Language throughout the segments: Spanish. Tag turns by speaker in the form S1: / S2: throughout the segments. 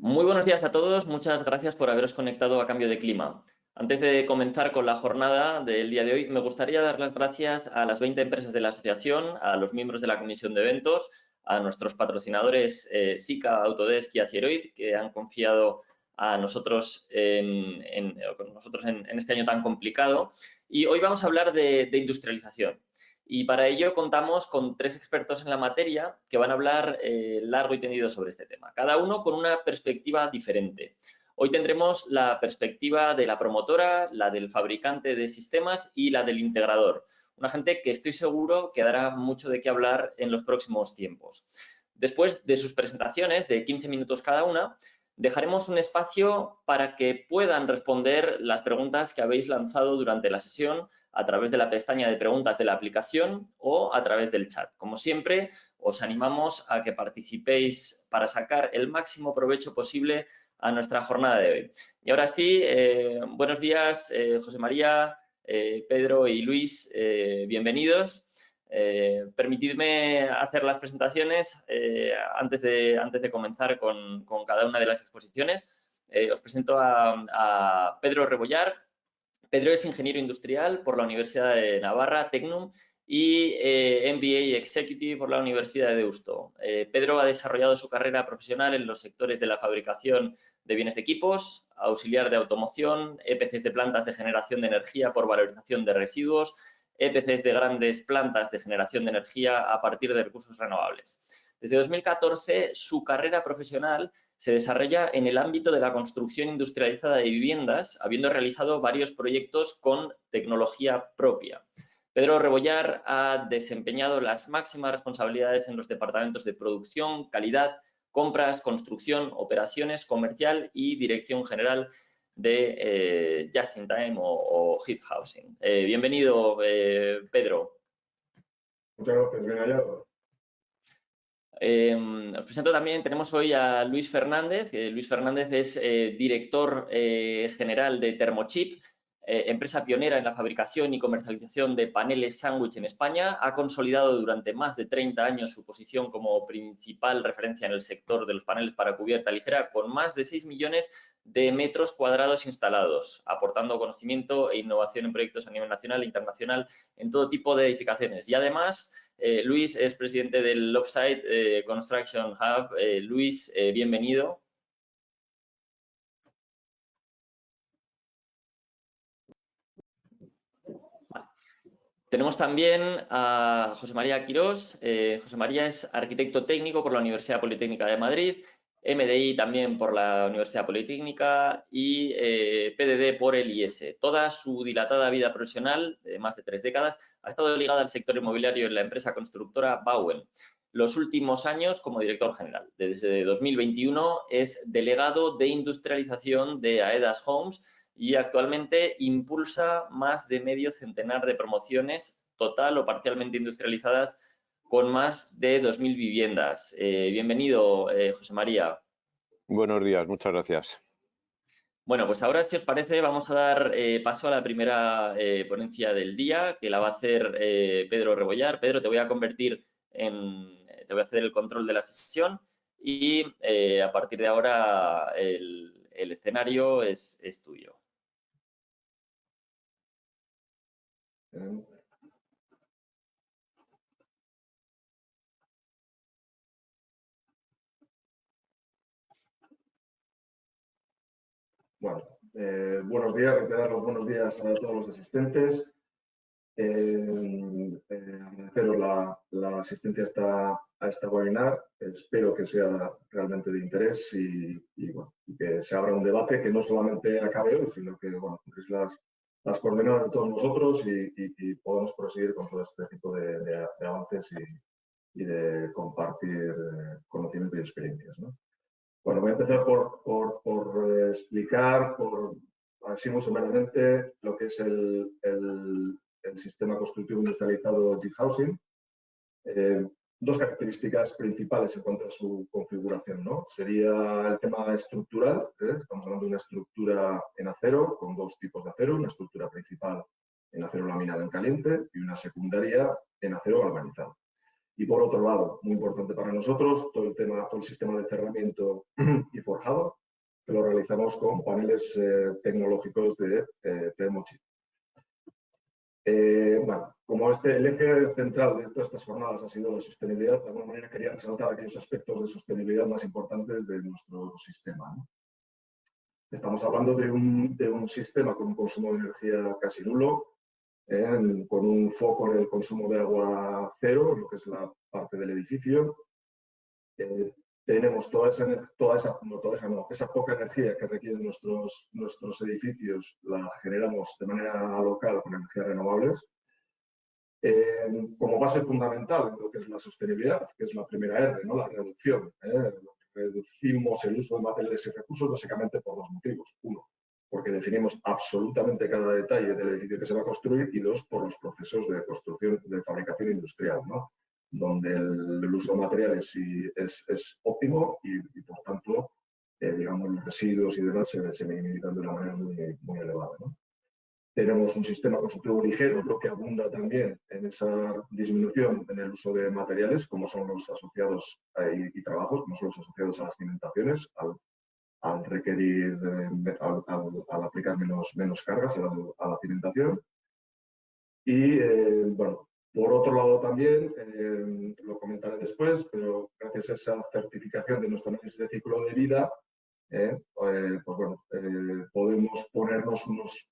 S1: Muy buenos días a todos, muchas gracias por haberos conectado a Cambio de Clima. Antes de comenzar con la jornada del día de hoy, me gustaría dar las gracias a las 20 empresas de la asociación, a los miembros de la comisión de eventos, a nuestros patrocinadores SICA, Autodesk y Acieroid, que han confiado a nosotros con nosotros en este año tan complicado. Y hoy vamos a hablar de industrialización. Y para ello contamos con 3 expertos en la materia que van a hablar largo y tendido sobre este tema, cada uno con una perspectiva diferente. Hoy tendremos la perspectiva de la promotora, la del fabricante de sistemas y la del integrador. Una gente que estoy seguro que dará mucho de qué hablar en los próximos tiempos. Después de sus presentaciones, de 15 minutos cada una, dejaremos un espacio para que puedan responder las preguntas que habéis lanzado durante la sesión a través de la pestaña de preguntas de la aplicación o a través del chat. Como siempre, os animamos a que participéis para sacar el máximo provecho posible a nuestra jornada de hoy. Y ahora sí, buenos días, José María, Pedro y Luis, bienvenidos. Permitidme hacer las presentaciones antes de comenzar con cada una de las exposiciones. Os presento a Pedro Rebollar. Pedro es ingeniero industrial por la Universidad de Navarra, Tecnum, y MBA Executive por la Universidad de Deusto. Pedro ha desarrollado su carrera profesional en los sectores de la fabricación de bienes de equipos, auxiliar de automoción, EPCs de plantas de generación de energía por valorización de residuos, EPCs de grandes plantas de generación de energía a partir de recursos renovables. Desde 2014, su carrera profesional se desarrolla en el ámbito de la construcción industrializada de viviendas, habiendo realizado varios proyectos con tecnología propia. Pedro Rebollar ha desempeñado las máximas responsabilidades en los departamentos de producción, calidad, compras, construcción, operaciones, comercial y dirección general de Just in Time o Heat Housing. Bienvenido, Pedro.
S2: Muchas gracias, bien hallado.
S1: Os presento también, tenemos hoy a Luis Fernández. Luis Fernández es director general de Thermochip, empresa pionera en la fabricación y comercialización de paneles sándwich en España. Ha consolidado durante más de 30 años su posición como principal referencia en el sector de los paneles para cubierta ligera, con más de 6 millones de metros cuadrados instalados, aportando conocimiento e innovación en proyectos a nivel nacional e internacional en todo tipo de edificaciones. Y además, Luis es presidente del Offsite Construction Hub. Luis, bienvenido. Tenemos también a José María Quirós. José María es arquitecto técnico por la Universidad Politécnica de Madrid, MDI también por la Universidad Politécnica y PDD por el IES. Toda su dilatada vida profesional, de más de 3 décadas, ha estado ligada al sector inmobiliario en la empresa constructora Bauen. Los últimos años como director general. Desde 2021 es delegado de industrialización de AEDAS Homes y actualmente impulsa más de medio centenar de promociones total o parcialmente industrializadas con más de 2.000 viviendas. Bienvenido, José María.
S3: Buenos días, muchas gracias.
S1: Bueno, pues ahora, si os parece, vamos a dar paso a la primera ponencia del día, que la va a hacer Pedro Rebollar. Pedro, te voy a te voy a hacer el control de la sesión y a partir de ahora el escenario es tuyo.
S2: Bueno, buenos días, reiterar los buenos días a todos los asistentes. Agradeceros la asistencia a esta webinar. Espero que sea realmente de interés y bueno, que se abra un debate que no solamente acabe hoy, sino que bueno, es las coordenadas de todos nosotros y podamos proseguir con todo este tipo de avances y de compartir conocimiento y experiencias, ¿no? Bueno, voy a empezar por explicar, así muy someramente, lo que es el sistema constructivo industrializado Heat Housing. Dos características principales en cuanto a su configuración, ¿no? Sería el tema estructural. Estamos hablando de una estructura en acero, con 2 tipos de acero, una estructura principal en acero laminado en caliente y una secundaria en acero galvanizado. Y por otro lado, muy importante para nosotros, todo el sistema de cerramiento y forjado, que lo realizamos con paneles tecnológicos de Thermochip. Bueno, como el eje central de todas estas jornadas ha sido la sostenibilidad, de alguna manera quería resaltar aquellos aspectos de sostenibilidad más importantes de nuestro sistema, ¿no? Estamos hablando de un sistema con un consumo de energía casi nulo, con un foco en el consumo de agua cero, lo que es la parte del edificio. Tenemos esa poca energía que requieren nuestros edificios, la generamos de manera local con energías renovables. Como base fundamental en lo que es la sostenibilidad, que es la primera R, ¿no? La reducción. Reducimos el uso de materiales y recursos básicamente por dos motivos. Uno, porque definimos absolutamente cada detalle del edificio que se va a construir, y dos, por los procesos de construcción, de fabricación industrial, ¿no? Donde el uso de materiales es óptimo y por tanto, digamos, los residuos y demás se minimizan de una manera muy elevada, ¿no? Tenemos un sistema constructivo ligero, lo que abunda también en esa disminución en el uso de materiales, como son los asociados y trabajos, como son los asociados a las cimentaciones, al requerir, al aplicar menos cargas a la cimentación. Y, bueno, por otro lado también, lo comentaré después, pero gracias a esa certificación de nuestro análisis de ciclo de vida, pues bueno, podemos ponernos unos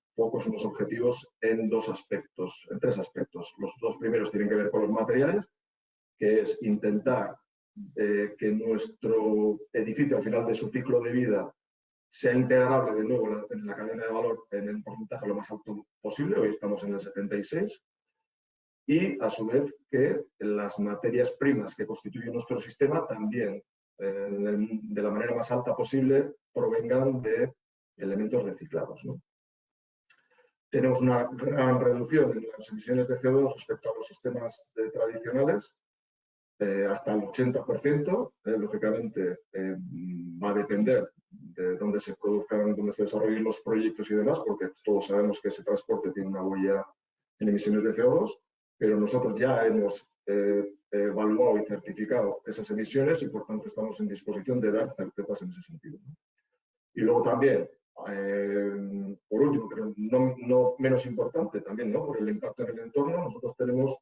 S2: objetivos en tres aspectos. Los dos primeros tienen que ver con los materiales, que es intentar que nuestro edificio al final de su ciclo de vida sea integrable de nuevo en la cadena de valor en el porcentaje lo más alto posible. Hoy estamos en el 76%. Y, a su vez, que las materias primas que constituyen nuestro sistema también, de la manera más alta posible, provengan de elementos reciclados, ¿no? Tenemos una gran reducción en las emisiones de CO2 respecto a los sistemas tradicionales, hasta el 80%. Lógicamente, va a depender de dónde se produzcan, dónde se desarrollen los proyectos y demás, porque todos sabemos que ese transporte tiene una huella en emisiones de CO2, pero nosotros ya hemos evaluado y certificado esas emisiones y, por tanto, estamos en disposición de dar certezas en ese sentido, ¿no? Y luego también, por último, pero no menos importante también, ¿no? Por el impacto en el entorno, nosotros tenemos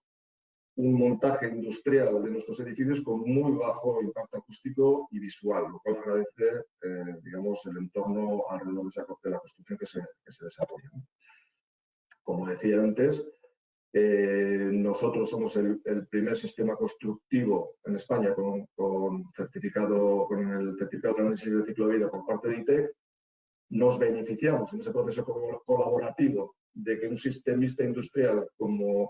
S2: un montaje industrial de nuestros edificios con muy bajo impacto acústico y visual, lo cual agradece, digamos, el entorno alrededor de la construcción que se desarrolla, ¿no? Como decía antes, nosotros somos el primer sistema constructivo en España con el certificado de análisis de ciclo de vida por parte de ITEC. Nos beneficiamos en ese proceso colaborativo de que un sistemista industrial como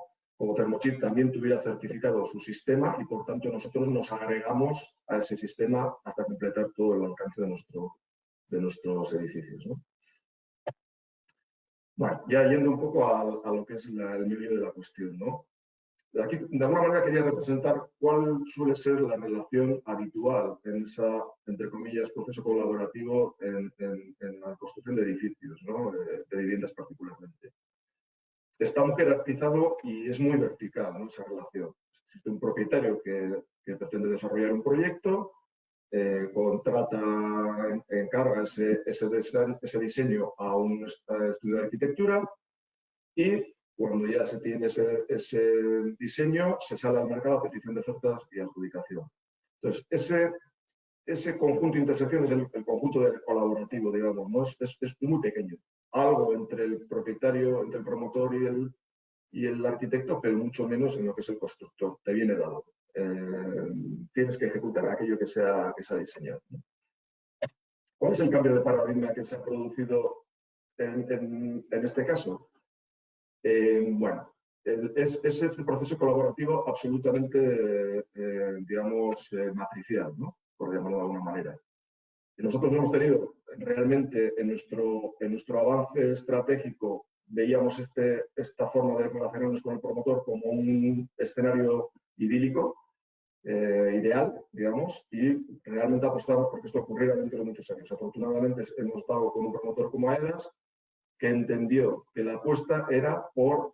S2: Thermochip también tuviera certificado su sistema, y por tanto nosotros nos agregamos a ese sistema hasta completar todo el alcance de nuestros edificios, ¿no? Bueno, ya yendo un poco a lo que es el medio de la cuestión, ¿no? Aquí, de alguna manera, quería representar cuál suele ser la relación habitual en esa, entre comillas, proceso colaborativo en la construcción de edificios, ¿no? De viviendas particularmente. Está muy jerarquizado y es muy vertical, ¿no? Esa relación. Existe un propietario que pretende desarrollar un proyecto, contrata, encarga ese diseño a un estudio de arquitectura, y cuando ya se tiene ese diseño, se sale al mercado a petición de ofertas y adjudicación. Entonces, ese conjunto de intersección es el conjunto del colaborativo, digamos, ¿no? Es muy pequeño. Algo entre el propietario, entre el promotor y el arquitecto, pero mucho menos en lo que es el constructor. Te viene dado. Tienes que ejecutar aquello que se ha diseñado, ¿no? ¿Cuál es el cambio de paradigma que se ha producido en este caso? Bueno, es ese proceso colaborativo absolutamente, digamos, matricial, ¿no? Por llamarlo de alguna manera. Y nosotros hemos tenido realmente en nuestro avance estratégico, veíamos esta forma de relacionarnos con el promotor como un escenario idílico, ideal, digamos, y realmente apostamos porque esto ocurriera dentro de muchos años. Afortunadamente hemos estado con un promotor como AEDAS, que entendió que la apuesta era por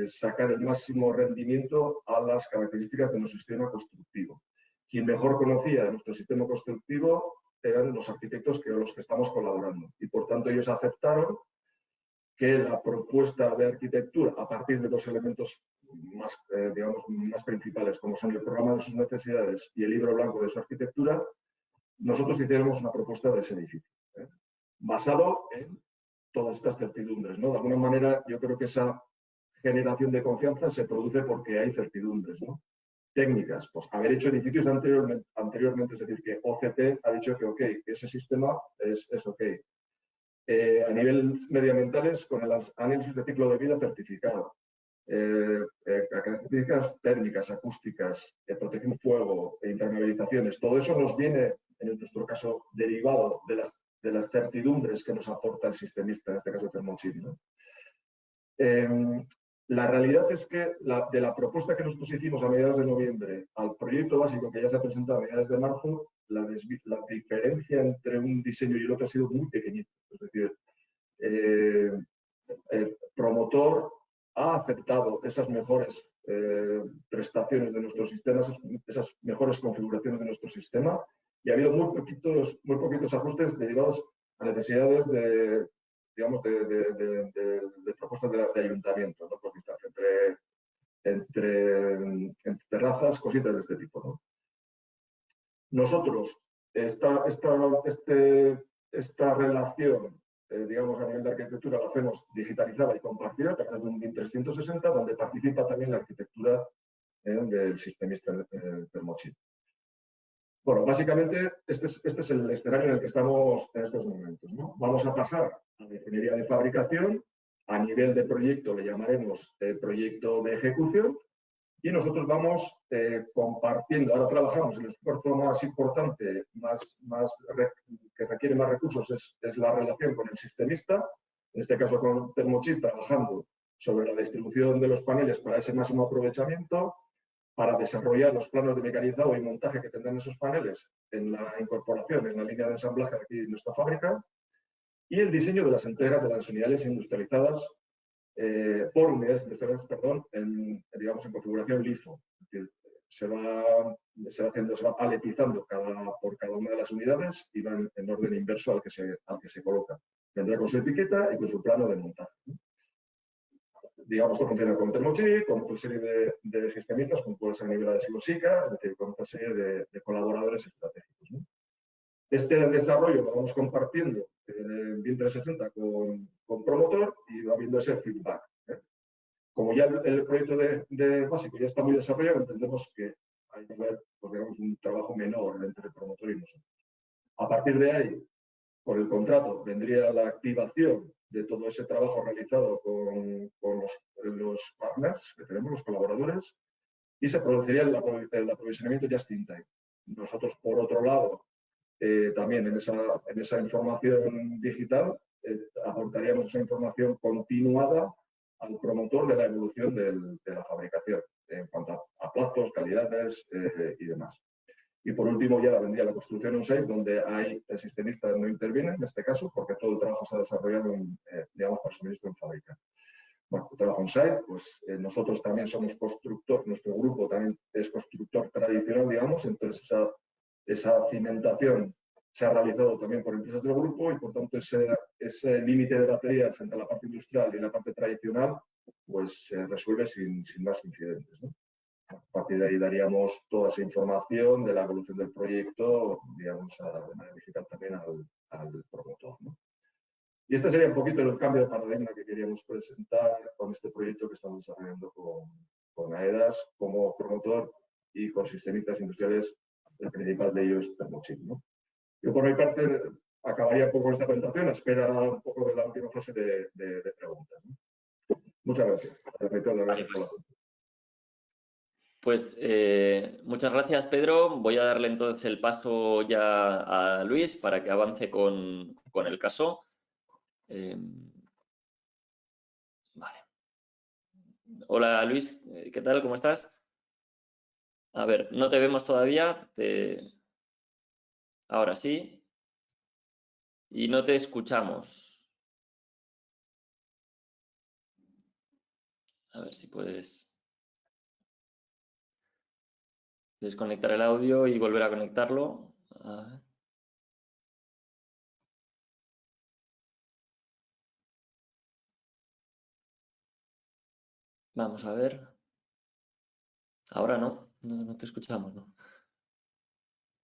S2: sacar el máximo rendimiento a las características de nuestro sistema constructivo. Quien mejor conocía nuestro sistema constructivo eran los arquitectos con los que estamos colaborando y por tanto ellos aceptaron que la propuesta de arquitectura, a partir de dos elementos más, digamos, más principales, como son el programa de sus necesidades y el libro blanco de su arquitectura, nosotros hiciéramos una propuesta de ese edificio, basado en todas estas certidumbres, ¿no? De alguna manera, yo creo que esa generación de confianza se produce porque hay certidumbres, ¿no? Técnicas, pues haber hecho edificios anteriormente, es decir, que OCT ha dicho que ok, que ese sistema es ok. A nivel medioambientales, con el análisis de ciclo de vida certificado. Características térmicas, acústicas, protección fuego, impermeabilizaciones, todo eso nos viene, en nuestro caso, derivado de las certidumbres que nos aporta el sistemista, en este caso Thermochip, ¿no? La realidad es que de la propuesta que nosotros hicimos a mediados de noviembre al proyecto básico que ya se ha presentado a mediados de marzo, la diferencia entre un diseño y el otro ha sido muy pequeñita. Es decir, el promotor ha aceptado esas mejores prestaciones de nuestro sistema, esas mejores configuraciones de nuestro sistema, y ha habido muy poquitos ajustes derivados a necesidades de, digamos, de propuestas de ayuntamiento, ¿no? Por distancia, entre terrazas, cositas de este tipo, ¿no? Nosotros, esta relación, digamos, a nivel de arquitectura, la hacemos digitalizada y compartida a través de un BIM 360, donde participa también la arquitectura del sistemista Thermochip. Bueno, básicamente este es el escenario en el que estamos en estos momentos, ¿no? Vamos a pasar a la ingeniería de fabricación. A nivel de proyecto le llamaremos proyecto de ejecución. Y nosotros vamos compartiendo, ahora trabajamos, el esfuerzo más importante, que requiere más recursos, es la relación con el sistemista, en este caso con Thermochip, trabajando sobre la distribución de los paneles para ese máximo aprovechamiento, para desarrollar los planos de mecanizado y montaje que tendrán esos paneles en la incorporación, en la línea de ensamblaje aquí en nuestra fábrica, y el diseño de las entregas de las unidades industrializadas por unidades industriales, perdón, digamos, en configuración LIFO. Es decir, se va paletizando por cada una de las unidades y van en orden inverso al que se coloca. Vendrá con su etiqueta y con su plano de montaje, ¿no? Digamos, esto funciona con Thermochip, con otra serie de gestionistas, como puede ser a nivel de Silosica, es decir, con otra serie de colaboradores estratégicos, ¿no? Este desarrollo lo vamos compartiendo en BIM 360 con promotor y va viendo ese feedback, ¿eh? Como ya el proyecto de básico ya está muy desarrollado, entendemos que hay que haber, pues, digamos, un trabajo menor entre el promotor y nosotros. A partir de ahí, por el contrato, vendría la activación de todo ese trabajo realizado con los partners que tenemos, los colaboradores, y se produciría el aprovisionamiento just in time. Nosotros, por otro lado, también en esa información digital aportaríamos esa información continuada al promotor de la evolución de la fabricación en cuanto a plazos, calidades y demás. Y por último ya vendría la construcción on-site, donde el sistemista no interviene en este caso, porque todo el trabajo se ha desarrollado digamos, para suministro en fábrica. Bueno, el trabajo on-site, pues nosotros también somos constructor, nuestro grupo también es constructor tradicional, digamos, entonces esa cimentación se ha realizado también por empresas del grupo y por tanto ese límite de baterías entre la parte industrial y la parte tradicional pues se resuelve sin más incidentes, ¿no? A partir de ahí daríamos toda esa información de la evolución del proyecto, digamos, de manera digital también al promotor, ¿no? Y este sería un poquito el cambio de paradigma que queríamos presentar con este proyecto que estamos desarrollando con AEDAS como promotor y con sistemistas industriales, el principal de ellos Thermochip, ¿no? Yo por mi parte acabaría un poco esta presentación, espera un poco de la última fase de preguntas, ¿no? Muchas gracias.
S1: Vale, pues muchas gracias, Pedro. Voy a darle entonces el paso ya a Luis para que avance con el caso. Vale. Hola, Luis. ¿Qué tal? ¿Cómo estás? A ver, no te vemos todavía. Ahora sí. Y no te escuchamos. A ver si puedes desconectar el audio y volver a conectarlo. A ver. Vamos a ver. Ahora no te escuchamos, ¿no?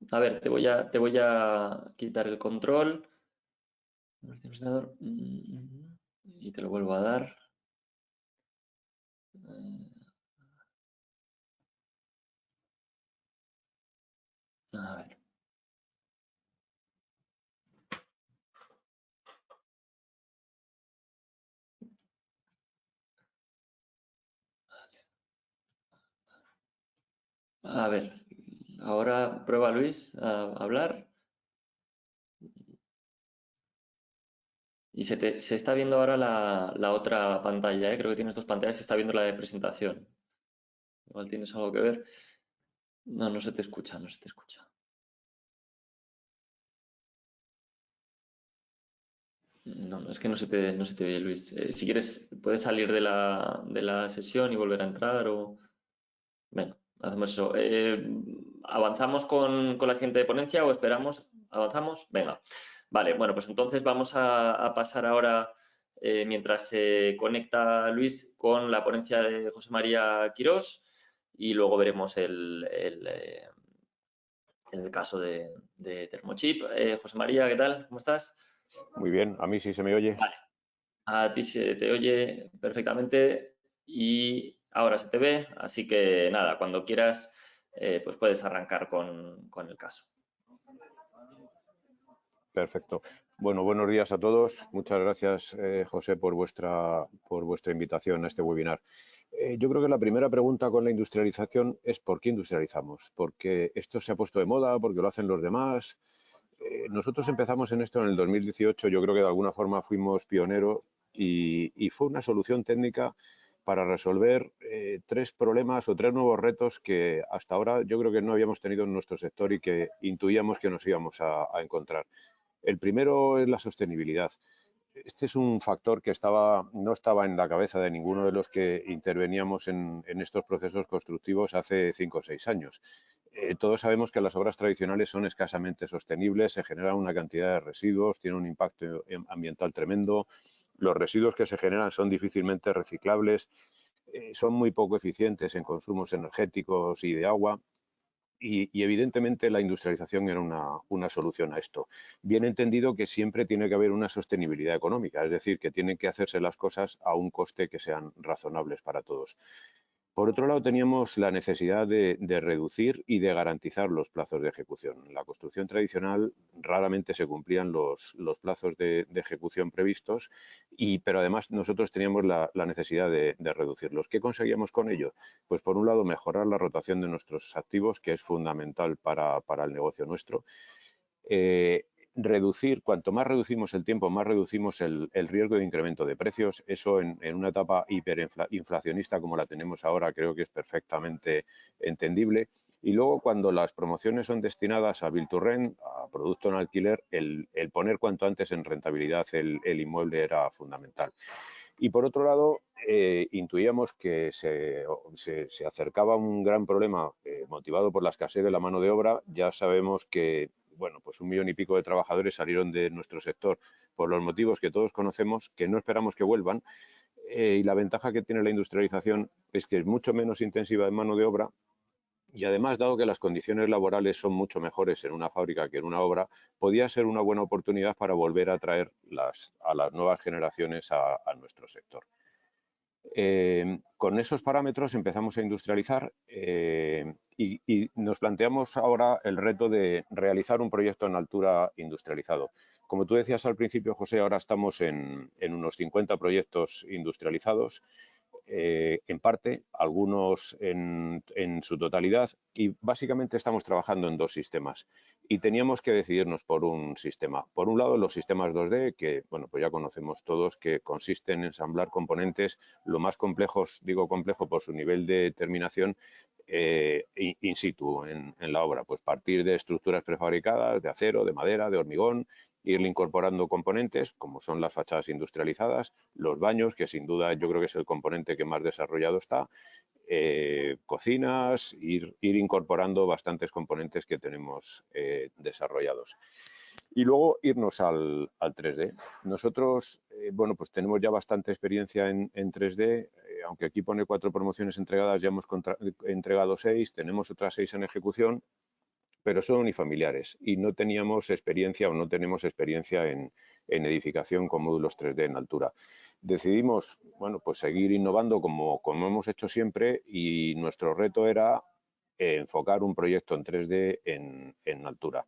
S1: A ver, te voy a quitar el control y te lo vuelvo a dar. A ver. A ver, ahora prueba Luis a hablar. Y se está viendo ahora la otra pantalla, ¿eh? Creo que tienes dos pantallas, se está viendo la de presentación. Igual tienes algo que ver. No se te escucha, no se te escucha. No, es que no se te oye, Luis. Si quieres, puedes salir de la sesión y volver a entrar o... Venga, hacemos eso. ¿Avanzamos con la siguiente ponencia o esperamos? ¿Avanzamos? Venga. Vale, bueno, pues entonces vamos a pasar ahora, mientras se conecta Luis, con la ponencia de José María Quirós y luego veremos el caso de Thermochip. José María, ¿qué tal? ¿Cómo estás?
S3: Muy bien, a mí sí se me oye.
S1: Vale. A ti se te oye perfectamente y ahora se te ve, así que nada, cuando quieras, pues puedes arrancar con el caso.
S3: Perfecto. Bueno, buenos días a todos. Muchas gracias, José, por vuestra invitación a este webinar. Yo creo que la primera pregunta con la industrialización es ¿por qué industrializamos? ¿Porque esto se ha puesto de moda? ¿Porque lo hacen los demás? Nosotros empezamos en esto en el 2018, yo creo que de alguna forma fuimos pioneros y fue una solución técnica para resolver tres problemas o tres nuevos retos que hasta ahora yo creo que no habíamos tenido en nuestro sector y que intuíamos que nos íbamos a encontrar. El primero es la sostenibilidad. Este es un factor que no estaba en la cabeza de ninguno de los que interveníamos en estos procesos constructivos hace 5 o 6 años. Todos sabemos que las obras tradicionales son escasamente sostenibles, se generan una cantidad de residuos, tienen un impacto ambiental tremendo, los residuos que se generan son difícilmente reciclables, son muy poco eficientes en consumos energéticos y de agua. Y evidentemente la industrialización era una solución a esto. Bien entendido que siempre tiene que haber una sostenibilidad económica, es decir, que tienen que hacerse las cosas a un coste que sean razonables para todos. Por otro lado, teníamos la necesidad de reducir y de garantizar los plazos de ejecución. En la construcción tradicional raramente se cumplían los plazos de ejecución previstos, pero además nosotros teníamos la necesidad de reducirlos. ¿Qué conseguíamos con ello? Pues por un lado, mejorar la rotación de nuestros activos, que es fundamental para el negocio nuestro. Cuanto más reducimos el tiempo, más reducimos el riesgo de incremento de precios. Eso en una etapa hiperinflacionista como la tenemos ahora creo que es perfectamente entendible. Y luego cuando las promociones son destinadas a Build to Rent, a producto en alquiler, el poner cuanto antes en rentabilidad el inmueble era fundamental. Y por otro lado, intuíamos que se acercaba un gran problema motivado por la escasez de la mano de obra. Ya sabemos que bueno, pues 1 millón y pico de trabajadores salieron de nuestro sector por los motivos que todos conocemos, que no esperamos que vuelvan. Y la ventaja que tiene la industrialización es que es mucho menos intensiva en mano de obra y además, dado que las condiciones laborales son mucho mejores en una fábrica que en una obra, podía ser una buena oportunidad para volver a atraer a las nuevas generaciones a nuestro sector. Con esos parámetros empezamos a industrializar y nos planteamos ahora el reto de realizar un proyecto en altura industrializado. Como tú decías al principio, José, ahora estamos en unos 50 proyectos industrializados, en parte, algunos en su totalidad, y básicamente estamos trabajando en 2 sistemas. Y teníamos que decidirnos por un sistema. Por un lado, los sistemas 2D, que bueno, pues ya conocemos todos, que consisten en ensamblar componentes lo más complejos, digo complejo por su nivel de terminación, in situ en la obra. Pues partir de estructuras prefabricadas, de acero, de madera, de hormigón, irle incorporando componentes, como son las fachadas industrializadas, los baños, que sin duda yo creo que es el componente que más desarrollado está, cocinas, ir incorporando bastantes componentes que tenemos desarrollados. Y luego irnos al 3D. Nosotros, bueno, pues tenemos ya bastante experiencia en 3D, aunque aquí pone 4 promociones entregadas, ya hemos entregado 6, tenemos otras 6 en ejecución, pero son unifamiliares y no teníamos experiencia o no tenemos experiencia en edificación con módulos 3D en altura. Decidimos, bueno, pues seguir innovando como hemos hecho siempre, y nuestro reto era enfocar un proyecto en 3D en altura.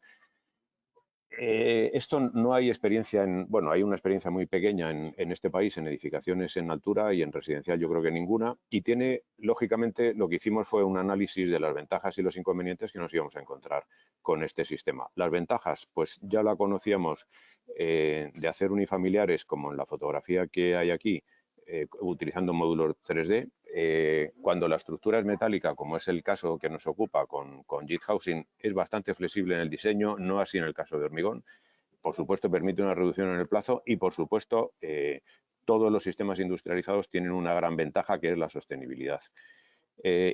S3: Esto no hay experiencia bueno, hay una experiencia muy pequeña en este país en edificaciones en altura, y en residencial yo creo que ninguna, y tiene, lógicamente, lo que hicimos fue un análisis de las ventajas y los inconvenientes que nos íbamos a encontrar con este sistema. Las ventajas, pues ya la conocíamos de hacer unifamiliares, como en la fotografía que hay aquí, utilizando módulos 3D. Cuando la estructura es metálica, como es el caso que nos ocupa con JIT Housing, es bastante flexible en el diseño, no así en el caso de hormigón. Por supuesto, permite una reducción en el plazo y, por supuesto, todos los sistemas industrializados tienen una gran ventaja, que es la sostenibilidad.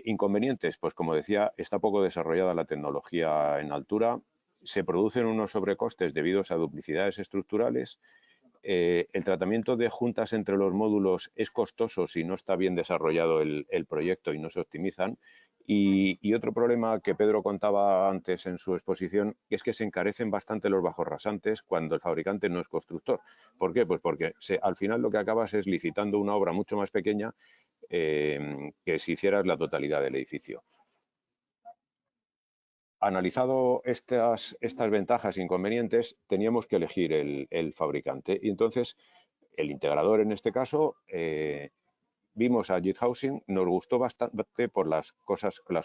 S3: Inconvenientes, pues como decía, está poco desarrollada la tecnología en altura, se producen unos sobrecostes debidos a duplicidades estructurales. El tratamiento de juntas entre los módulos es costoso si no está bien desarrollado el proyecto y no se optimizan. Y otro problema que Pedro contaba antes en su exposición es que se encarecen bastante los bajos rasantes cuando el fabricante no es constructor. ¿Por qué? Pues porque al final lo que acabas es licitando una obra mucho más pequeña que si hicieras la totalidad del edificio. Analizado estas ventajas e inconvenientes, teníamos que elegir el fabricante, y entonces el integrador, en este caso, vimos a JIT Housing, nos gustó bastante por las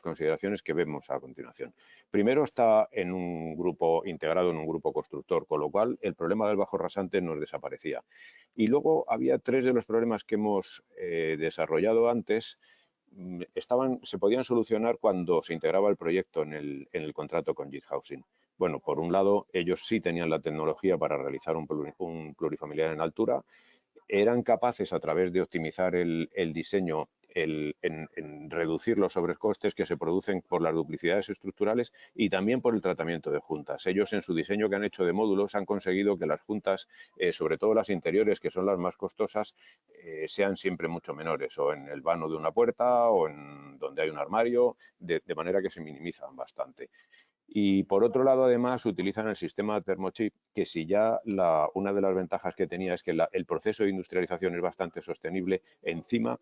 S3: consideraciones que vemos a continuación. Primero, está integrado en un grupo constructor, con lo cual el problema del bajo rasante nos desaparecía. Y luego había 3 de los problemas que hemos desarrollado antes, se podían solucionar cuando se integraba el proyecto en el contrato con JIT Housing. Bueno, por un lado, ellos sí tenían la tecnología para realizar un plurifamiliar en altura, eran capaces, a través de optimizar el diseño, en reducir los sobrecostes que se producen por las duplicidades estructurales y también por el tratamiento de juntas. Ellos, en su diseño que han hecho de módulos, han conseguido que las juntas, sobre todo las interiores, que son las más costosas, sean siempre mucho menores, o en el vano de una puerta o en donde hay un armario, de manera que se minimizan bastante. Y por otro lado, además, utilizan el sistema Thermochip, que si ya una de las ventajas que tenía es que el proceso de industrialización es bastante sostenible, encima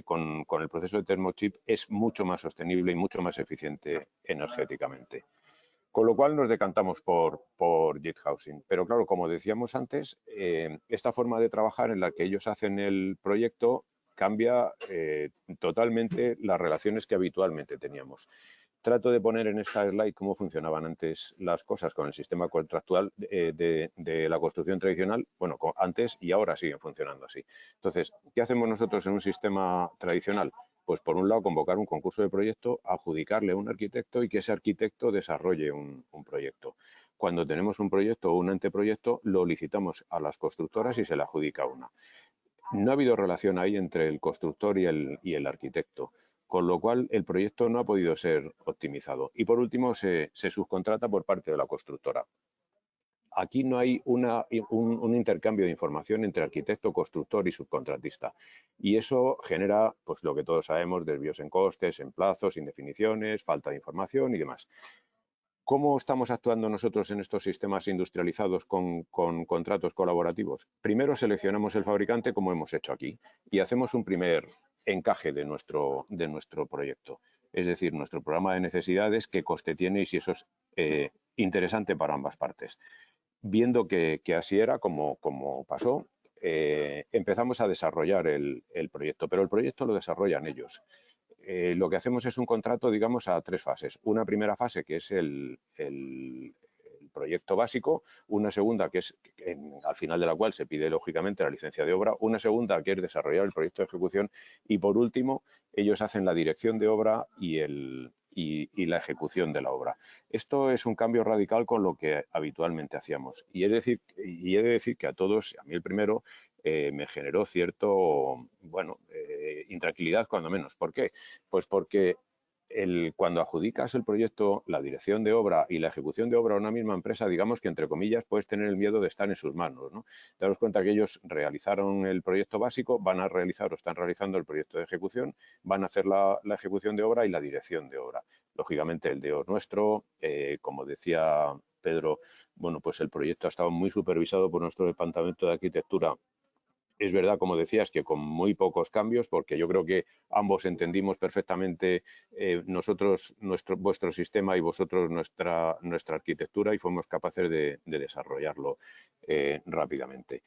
S3: con el proceso de Thermochip es mucho más sostenible y mucho más eficiente energéticamente. Con lo cual nos decantamos por JIT Housing. Pero claro, como decíamos antes, esta forma de trabajar en la que ellos hacen el proyecto cambia totalmente las relaciones que habitualmente teníamos. Trato de poner en esta slide cómo funcionaban antes las cosas con el sistema contractual de la construcción tradicional. Bueno, antes y ahora siguen funcionando así. Entonces, ¿qué hacemos nosotros en un sistema tradicional? Pues por un lado, convocar un concurso de proyecto, adjudicarle a un arquitecto y que ese arquitecto desarrolle un proyecto. Cuando tenemos un proyecto o un anteproyecto, lo licitamos a las constructoras y se le adjudica una. No ha habido relación ahí entre el constructor y el arquitecto, con lo cual el proyecto no ha podido ser optimizado. Y por último, se subcontrata por parte de la constructora. Aquí no hay un intercambio de información entre arquitecto, constructor y subcontratista. Y eso genera, pues lo que todos sabemos, desvíos en costes, en plazos, indefiniciones, falta de información y demás. ¿Cómo estamos actuando nosotros en estos sistemas industrializados con contratos colaborativos? Primero seleccionamos el fabricante, como hemos hecho aquí, y hacemos un primer encaje de nuestro proyecto. Es decir, nuestro programa de necesidades, qué coste tiene y si eso es interesante para ambas partes. Viendo que así era, como pasó, empezamos a desarrollar el proyecto, pero el proyecto lo desarrollan ellos. Lo que hacemos es un contrato, digamos, a 3 fases. Una primera fase, que es el proyecto básico, una segunda, que es al final de la cual se pide, lógicamente, la licencia de obra, una segunda, que es desarrollar el proyecto de ejecución, y por último, ellos hacen la dirección de obra y y la ejecución de la obra. Esto es un cambio radical con lo que habitualmente hacíamos. Y he de decir que a todos, a mí el primero, me generó cierto, bueno, intranquilidad cuando menos. ¿Por qué? Pues porque cuando adjudicas el proyecto, la dirección de obra y la ejecución de obra a una misma empresa, digamos que, entre comillas, puedes tener el miedo de estar en sus manos, ¿no? Daros cuenta que ellos realizaron el proyecto básico, van a realizar o están realizando el proyecto de ejecución, van a hacer la ejecución de obra y la dirección de obra. Lógicamente, el DEO nuestro, como decía Pedro, bueno, pues el proyecto ha estado muy supervisado por nuestro departamento de arquitectura. Es verdad, como decías, que con muy pocos cambios, porque yo creo que ambos entendimos perfectamente nosotros vuestro sistema y vosotros nuestra arquitectura, y fuimos capaces de desarrollarlo rápidamente.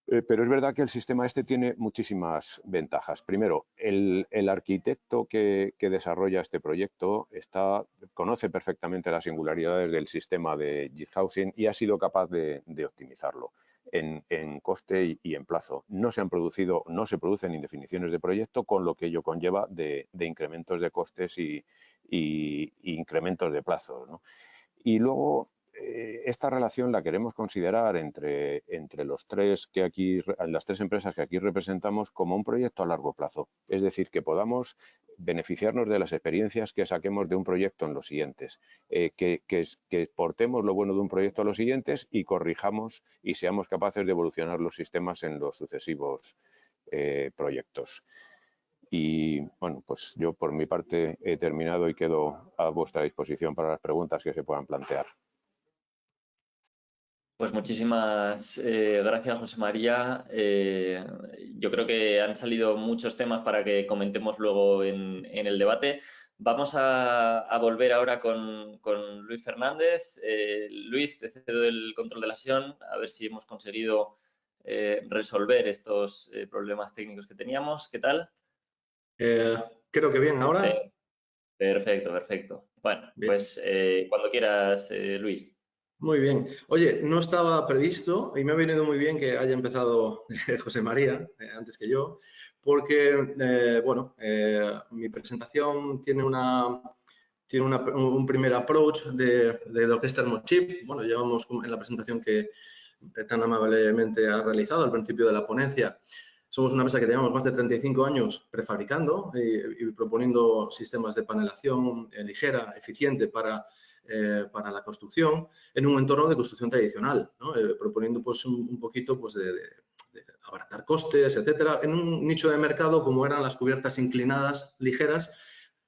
S3: Pero es verdad que el sistema este tiene muchísimas ventajas. Primero, el arquitecto que desarrolla este proyecto conoce perfectamente las singularidades del sistema de JIT Housing y ha sido capaz de optimizarlo en coste y en plazo. No se producen indefiniciones de proyecto, con lo que ello conlleva de incrementos de costes y incrementos de plazo, ¿no? Y luego, esta relación la queremos considerar entre las tres empresas que aquí representamos como un proyecto a largo plazo. Es decir, que podamos beneficiarnos de las experiencias que saquemos de un proyecto en los siguientes, que portemos lo bueno de un proyecto a los siguientes y corrijamos y seamos capaces de evolucionar los sistemas en los sucesivos proyectos. Y bueno, pues yo por mi parte he terminado y quedo a vuestra disposición para las preguntas que se puedan plantear.
S1: Pues muchísimas gracias, José María. Yo creo que han salido muchos temas para que comentemos luego en el debate. Vamos a volver ahora con Luis Fernández. Luis, te cedo el control de la sesión, a ver si hemos conseguido resolver estos problemas técnicos que teníamos. ¿Qué tal?
S4: Creo que bien ahora.
S1: Perfecto, perfecto. Bueno,
S4: bien.
S1: Pues cuando quieras, Luis.
S4: Muy bien. Oye, no estaba previsto y me ha venido muy bien que haya empezado José María antes que yo, porque, bueno, mi presentación tiene un primer approach de lo que es Thermochip. Bueno, llevamos en la presentación que tan amablemente ha realizado al principio de la ponencia. Somos una empresa que llevamos más de 35 años prefabricando y proponiendo sistemas de panelación ligera, eficiente para la construcción en un entorno de construcción tradicional, ¿no? Proponiendo pues, un poquito pues, de abaratar costes, etcétera, en un nicho de mercado como eran las cubiertas inclinadas ligeras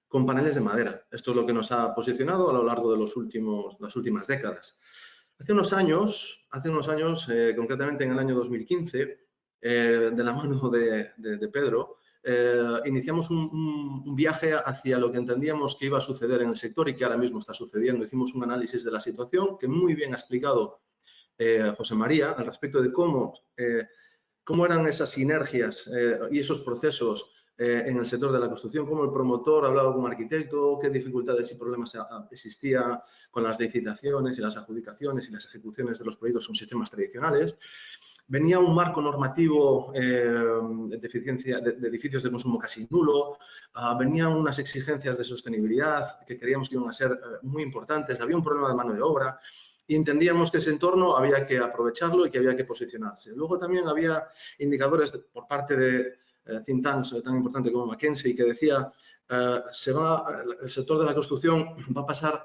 S4: con paneles de madera. Esto es lo que nos ha posicionado a lo largo de las últimas décadas. Hace unos años, concretamente en el año 2015, de la mano de Pedro, iniciamos un viaje hacia lo que entendíamos que iba a suceder en el sector y que ahora mismo está sucediendo. Hicimos un análisis de la situación que muy bien ha explicado José María al respecto de cómo eran esas sinergias y esos procesos en el sector de la construcción, cómo el promotor hablaba con un arquitecto, qué dificultades y problemas existía con las licitaciones y las adjudicaciones y las ejecuciones de los proyectos con sistemas tradicionales. Venía un marco normativo de edificios de consumo casi nulo, venían unas exigencias de sostenibilidad que creíamos que iban a ser muy importantes, había un problema de mano de obra y entendíamos que ese entorno había que aprovecharlo y que había que posicionarse. Luego también había indicadores por parte de think tanks tan importante como McKinsey que decía el sector de la construcción va a pasar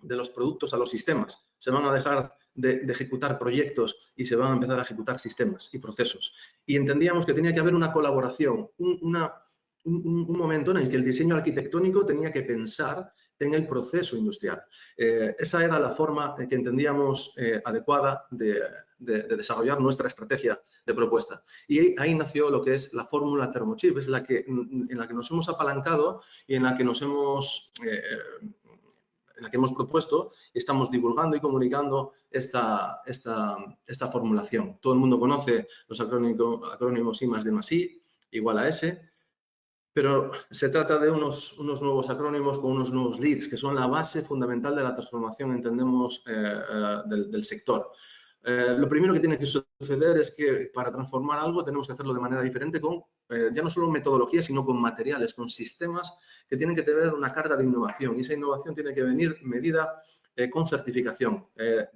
S4: de los productos a los sistemas. Se van a dejar de ejecutar proyectos y se van a empezar a ejecutar sistemas y procesos. Y entendíamos que tenía que haber una colaboración, un momento en el que el diseño arquitectónico tenía que pensar en el proceso industrial. Esa era la forma que entendíamos adecuada de desarrollar nuestra estrategia de propuesta. Y ahí nació lo que es la fórmula Thermochip, es en la que nos hemos apalancado y en la que hemos propuesto y estamos divulgando y comunicando esta formulación. Todo el mundo conoce los acrónimos I+D+I igual a S, pero se trata de unos nuevos acrónimos con unos nuevos leads que son la base fundamental de la transformación, entendemos, del sector. Lo primero que tiene que suceder es que para transformar algo tenemos que hacerlo de manera diferente con ya no solo metodologías, sino con materiales, con sistemas que tienen que tener una carga de innovación. Y esa innovación tiene que venir medida con certificación. El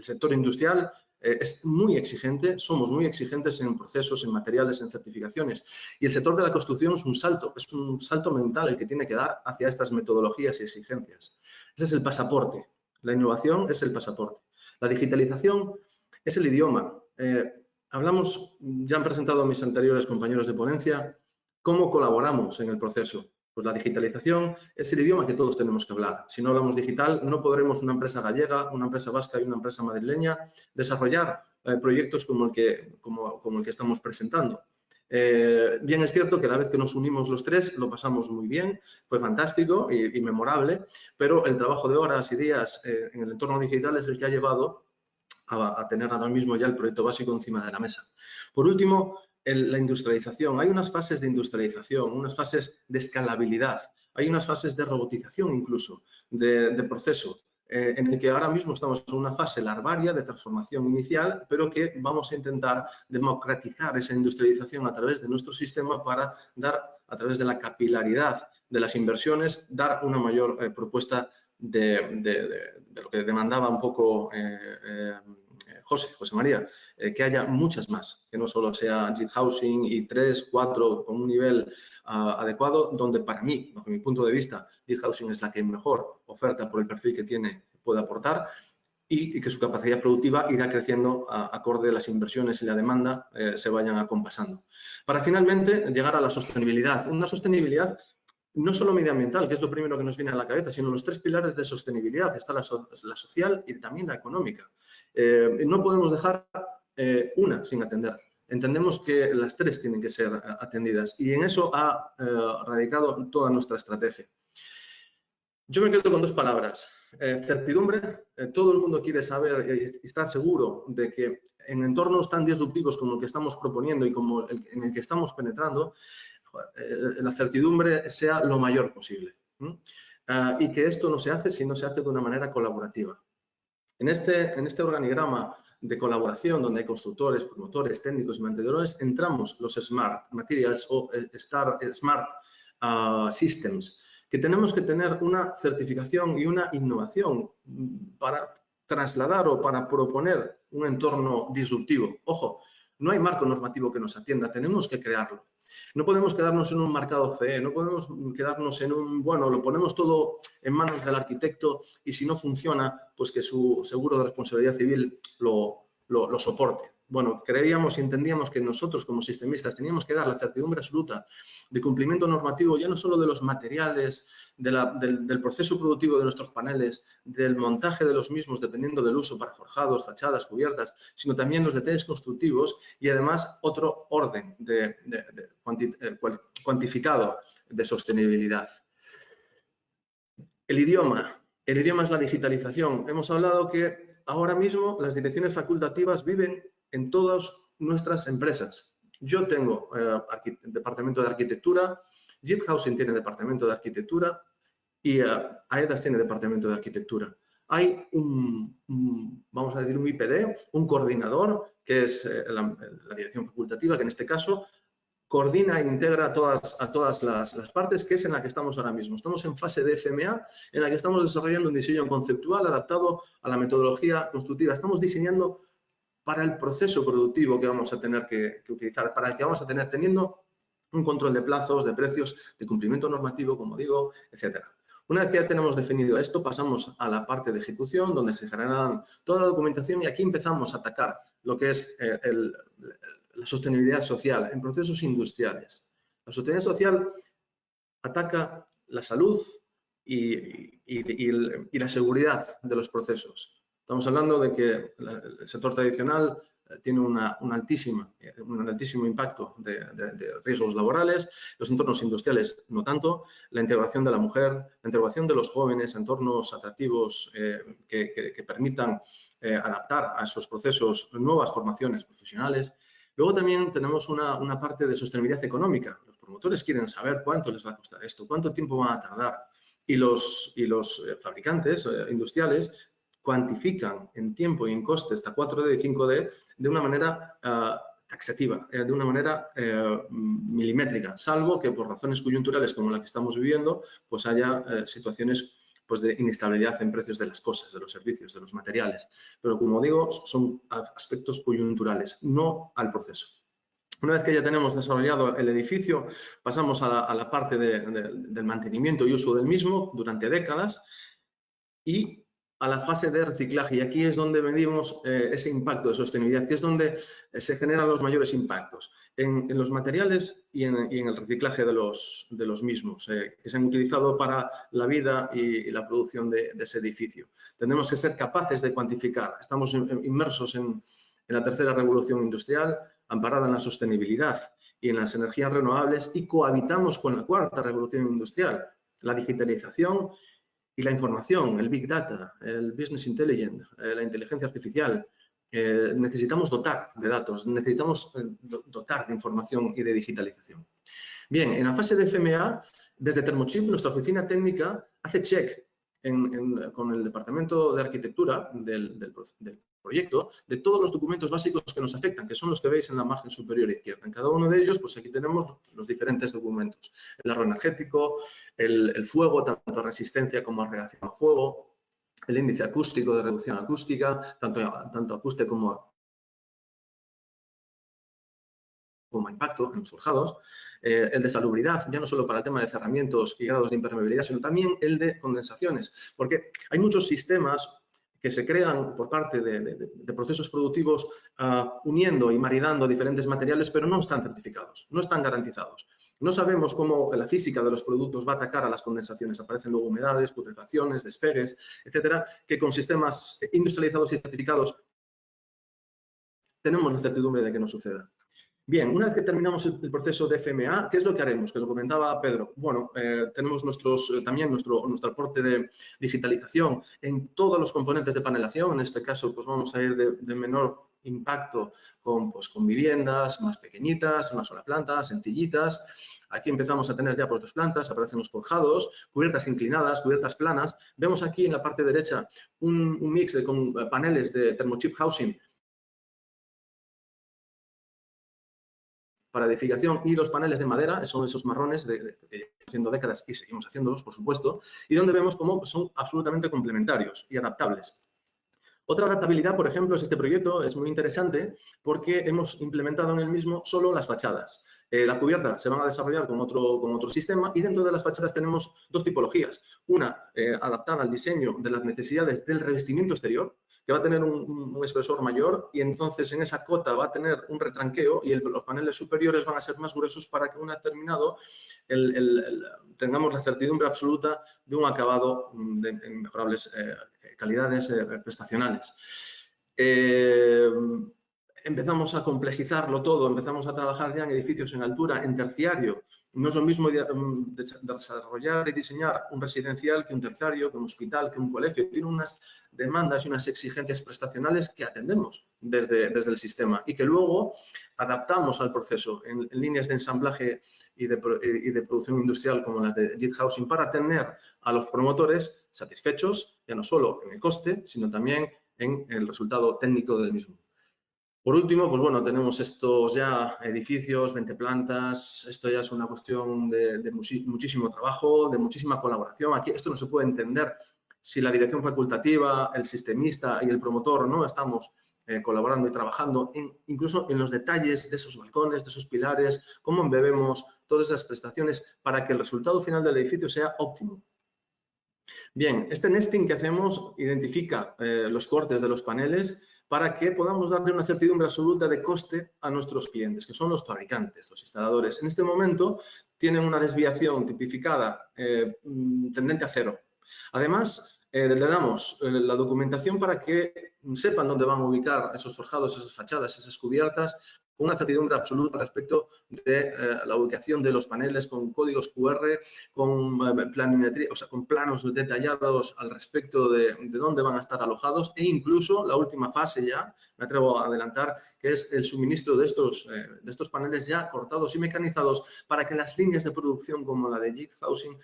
S4: sector industrial es muy exigente, somos muy exigentes en procesos, en materiales, en certificaciones. Y el sector de la construcción es un salto mental el que tiene que dar hacia estas metodologías y exigencias. Ese es el pasaporte. La innovación es el pasaporte. La digitalización es el idioma. Hablamos, ya han presentado mis anteriores compañeros de ponencia, cómo colaboramos en el proceso. Pues la digitalización es el idioma que todos tenemos que hablar. Si no hablamos digital, no podremos una empresa gallega, una empresa vasca y una empresa madrileña desarrollar proyectos como el que estamos presentando. Bien es cierto que la vez que nos unimos los tres lo pasamos muy bien, fue fantástico y memorable, pero el trabajo de horas y días en el entorno digital es el que ha llevado a tener ahora mismo ya el proyecto básico encima de la mesa. Por último, la industrialización. Hay unas fases de industrialización, unas fases de escalabilidad, hay unas fases de robotización incluso, de proceso, en el que ahora mismo estamos en una fase larvaria de transformación inicial, pero que vamos a intentar democratizar esa industrialización a través de nuestro sistema para dar, a través de la capilaridad de las inversiones, dar una mayor propuesta de lo que demandaba un poco José María, que haya muchas más, que no solo sea JIT Housing y 3, 4 con un nivel adecuado, donde para mí, bajo mi punto de vista, JIT Housing es la que mejor oferta por el perfil que tiene puede aportar y que su capacidad productiva irá creciendo acorde a las inversiones y la demanda se vayan acompasando. Para finalmente llegar a la sostenibilidad, una sostenibilidad no solo medioambiental, que es lo primero que nos viene a la cabeza, sino los tres pilares de sostenibilidad. Está la social y también la económica. No podemos dejar una sin atender. Entendemos que las tres tienen que ser atendidas y en eso ha radicado toda nuestra estrategia. Yo me quedo con dos palabras. Certidumbre. Todo el mundo quiere saber y estar seguro de que en entornos tan disruptivos como el que estamos proponiendo y como en el que estamos penetrando, la certidumbre sea lo mayor posible. Y que esto no se hace si no se hace de una manera colaborativa. En este organigrama de colaboración, donde hay constructores, promotores, técnicos y mantenedores, entramos los Smart Materials o Smart Systems, que tenemos que tener una certificación y una innovación para trasladar o para proponer un entorno disruptivo. Ojo, no hay marco normativo que nos atienda, tenemos que crearlo. No podemos quedarnos en un marcado CE, no podemos quedarnos en un, bueno, lo ponemos todo en manos del arquitecto y si no funciona, pues que su seguro de responsabilidad civil lo soporte. Bueno, creíamos y entendíamos que nosotros como sistemistas teníamos que dar la certidumbre absoluta de cumplimiento normativo, ya no solo de los materiales, del proceso productivo de nuestros paneles, del montaje de los mismos dependiendo del uso para forjados, fachadas, cubiertas, sino también los detalles constructivos y además otro orden cuantificado de sostenibilidad. El idioma es la digitalización. Hemos hablado que ahora mismo las direcciones facultativas viven en todas nuestras empresas. Yo tengo departamento de arquitectura, JIT Housing tiene departamento de arquitectura y AEDAS tiene departamento de arquitectura. Hay vamos a decir, un IPD, un coordinador, que es la dirección facultativa, que en este caso coordina e integra a todas las partes, que es en la que estamos ahora mismo. Estamos en fase de FMA, en la que estamos desarrollando un diseño conceptual adaptado a la metodología constructiva. Estamos diseñando para el proceso productivo que vamos a tener que utilizar, para el que vamos a tener teniendo un control de plazos, de precios, de cumplimiento normativo, como digo, etcétera. Una vez que ya tenemos definido esto, pasamos a la parte de ejecución, donde se generan toda la documentación y aquí empezamos a atacar lo que es la sostenibilidad social en procesos industriales. La sostenibilidad social ataca la salud y la seguridad de los procesos. Estamos hablando de que el sector tradicional tiene un altísimo impacto de riesgos laborales, los entornos industriales no tanto, la integración de la mujer, la integración de los jóvenes, entornos atractivos que permitan adaptar a esos procesos nuevas formaciones profesionales. Luego también tenemos una parte de sostenibilidad económica. Los promotores quieren saber cuánto les va a costar esto, cuánto tiempo van a tardar y los fabricantes industriales cuantifican en tiempo y en coste hasta 4D y 5D de una manera taxativa, de una manera milimétrica, salvo que por razones coyunturales como la que estamos viviendo, pues haya situaciones pues, de inestabilidad en precios de las cosas, de los servicios, de los materiales. Pero como digo, son aspectos coyunturales, no al proceso. Una vez que ya tenemos desarrollado el edificio, pasamos a la parte del mantenimiento y uso del mismo durante décadas y a la fase de reciclaje. Y aquí es donde medimos ese impacto de sostenibilidad, que es donde se generan los mayores impactos en los materiales y en el reciclaje de los mismos, que se han utilizado para la vida y la producción de ese edificio. Tenemos que ser capaces de cuantificar. Estamos inmersos en la tercera revolución industrial, amparada en la sostenibilidad y en las energías renovables, y cohabitamos con la cuarta revolución industrial, la digitalización y la información, el Big Data, el Business Intelligence, la inteligencia artificial. Necesitamos dotar de datos, necesitamos dotar de información y de digitalización. Bien, en la fase de FMA, desde Thermochip, nuestra oficina técnica hace check con el departamento de arquitectura del proyecto de todos los documentos básicos que nos afectan, que son los que veis en la margen superior izquierda. En cada uno de ellos, pues aquí tenemos los diferentes documentos. El ahorro energético, el fuego, tanto a resistencia como a reacción a fuego, el índice acústico de reducción acústica, tanto acústico como impacto en los forjados, el de salubridad, ya no solo para el tema de cerramientos y grados de impermeabilidad, sino también el de condensaciones, porque hay muchos sistemas que se crean por parte de procesos productivos uniendo y maridando diferentes materiales, pero no están certificados, no están garantizados. No sabemos cómo la física de los productos va a atacar a las condensaciones. Aparecen luego humedades, putrefacciones, despegues, etcétera, que con sistemas industrializados y certificados tenemos la certidumbre de que no suceda. Bien, una vez que terminamos el proceso de FMA, ¿qué es lo que haremos? Que lo comentaba Pedro. Bueno, tenemos también nuestro aporte de digitalización en todos los componentes de panelación. En este caso, pues vamos a ir de menor impacto con viviendas más pequeñitas, una sola planta, sencillitas. Aquí empezamos a tener ya pues 2 plantas, aparecen los forjados, cubiertas inclinadas, cubiertas planas. Vemos aquí en la parte derecha un mix con paneles de Thermochip Housing para edificación y los paneles de madera, son esos marrones que llevamos haciendo décadas y seguimos haciéndolos, por supuesto, y donde vemos cómo son absolutamente complementarios y adaptables. Otra adaptabilidad, por ejemplo, es este proyecto, es muy interesante porque hemos implementado en el mismo solo las fachadas. La cubierta se van a desarrollar con otro sistema y dentro de las fachadas tenemos 2 tipologías. Una adaptada al diseño de las necesidades del revestimiento exterior, que va a tener un espesor mayor y entonces en esa cota va a tener un retranqueo y los paneles superiores van a ser más gruesos para que un determinado tengamos la certidumbre absoluta de un acabado en mejorables calidades prestacionales. Empezamos a complejizarlo todo, empezamos a trabajar ya en edificios en altura, en terciario. No es lo mismo desarrollar y diseñar un residencial que un terciario, que un hospital, que un colegio. Tiene unas demandas y unas exigencias prestacionales que atendemos desde el sistema y que luego adaptamos al proceso en líneas de ensamblaje y de producción industrial como las de JIT Housing para tener a los promotores satisfechos, ya no solo en el coste, sino también en el resultado técnico del mismo. Por último, pues bueno, tenemos estos ya edificios, 20 plantas, esto ya es una cuestión de muchísimo trabajo, de muchísima colaboración. Aquí esto no se puede entender si la dirección facultativa, el sistemista y el promotor no estamos colaborando y trabajando incluso en los detalles de esos balcones, de esos pilares, cómo embebemos todas esas prestaciones para que el resultado final del edificio sea óptimo. Bien, este nesting que hacemos identifica los cortes de los paneles para que podamos darle una certidumbre absoluta de coste a nuestros clientes, que son los fabricantes, los instaladores. En este momento tienen una desviación tipificada tendente a 0. Además, le damos la documentación para que sepan dónde van a ubicar esos forjados, esas fachadas, esas cubiertas, con una certidumbre absoluta respecto de la ubicación de los paneles con códigos QR, con planimetría, o sea, con planos detallados al respecto de dónde van a estar alojados e incluso la última fase ya, me atrevo a adelantar, que es el suministro de estos paneles ya cortados y mecanizados para que las líneas de producción como la de JIT Housing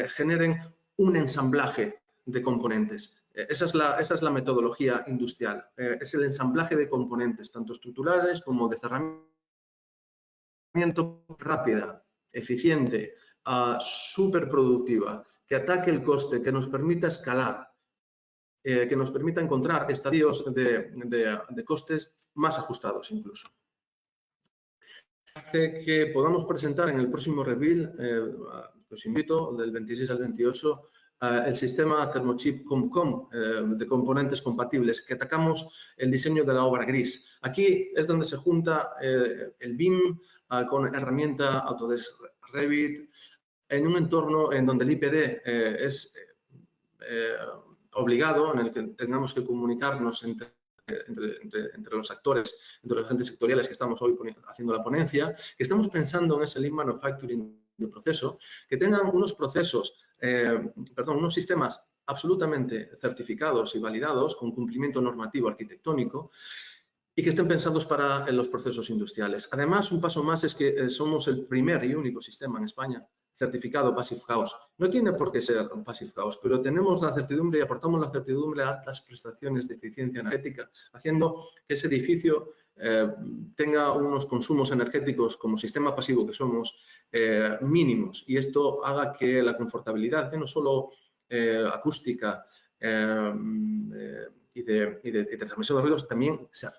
S4: generen un ensamblaje de componentes Esa es la metodología industrial. Es el ensamblaje de componentes, tanto estructurales como de cerramiento rápida, eficiente, súper productiva, que ataque el coste, que nos permita escalar, que nos permita encontrar estadios de costes más ajustados incluso. Hace que podamos presentar en el próximo reveal, os invito, del 26 al 28, el sistema Thermochip ComCom de componentes compatibles, que atacamos el diseño de la obra gris. Aquí es donde se junta el BIM con herramienta Autodesk Revit, en un entorno en donde el IPD es obligado, en el que tengamos que comunicarnos entre los actores, entre los agentes sectoriales que estamos hoy haciendo la ponencia, que estamos pensando en ese Lean Manufacturing de proceso, que tengan unos procesos, unos sistemas absolutamente certificados y validados con cumplimiento normativo arquitectónico y que estén pensados para los procesos industriales. Además, un paso más es que somos el primer y único sistema en España certificado Passive House. No tiene por qué ser un Passive House, pero tenemos la certidumbre y aportamos la certidumbre a altas prestaciones de eficiencia energética, haciendo que ese edificio tenga unos consumos energéticos como sistema pasivo que somos mínimos, y esto haga que la confortabilidad, que no solo acústica y de transmisión de ruidos, también sea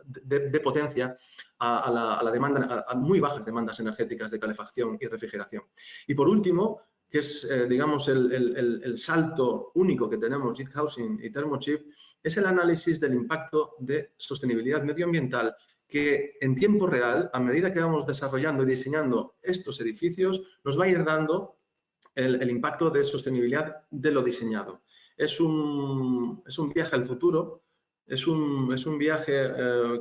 S4: de potencia a la demanda, a muy bajas demandas energéticas de calefacción y refrigeración. Y por último, que es, digamos, el salto único que tenemos JIT Housing y Thermochip, es el análisis del impacto de sostenibilidad medioambiental que en tiempo real, a medida que vamos desarrollando y diseñando estos edificios, nos va a ir dando el impacto de sostenibilidad de lo diseñado. Es un viaje al futuro. Es un viaje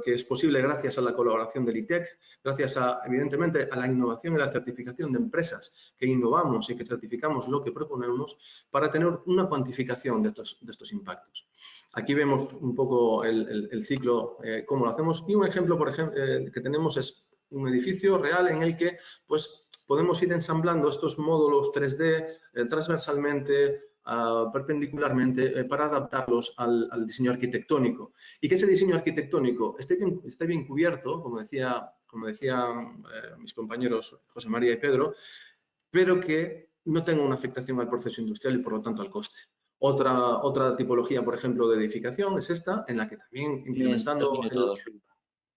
S4: que es posible gracias a la colaboración del ITEC, gracias evidentemente a la innovación y la certificación de empresas que innovamos y que certificamos lo que proponemos para tener una cuantificación de estos impactos. Aquí vemos un poco el ciclo, cómo lo hacemos, y un ejemplo, por ejemplo, que tenemos es un edificio real en el que pues, podemos ir ensamblando estos módulos 3D transversalmente, perpendicularmente, para adaptarlos al diseño arquitectónico, y que ese diseño arquitectónico esté bien cubierto, como decían mis compañeros José María y Pedro, pero que no tenga una afectación al proceso industrial y por lo tanto al coste. Otra tipología, por ejemplo, de edificación es esta, en la que también implementando...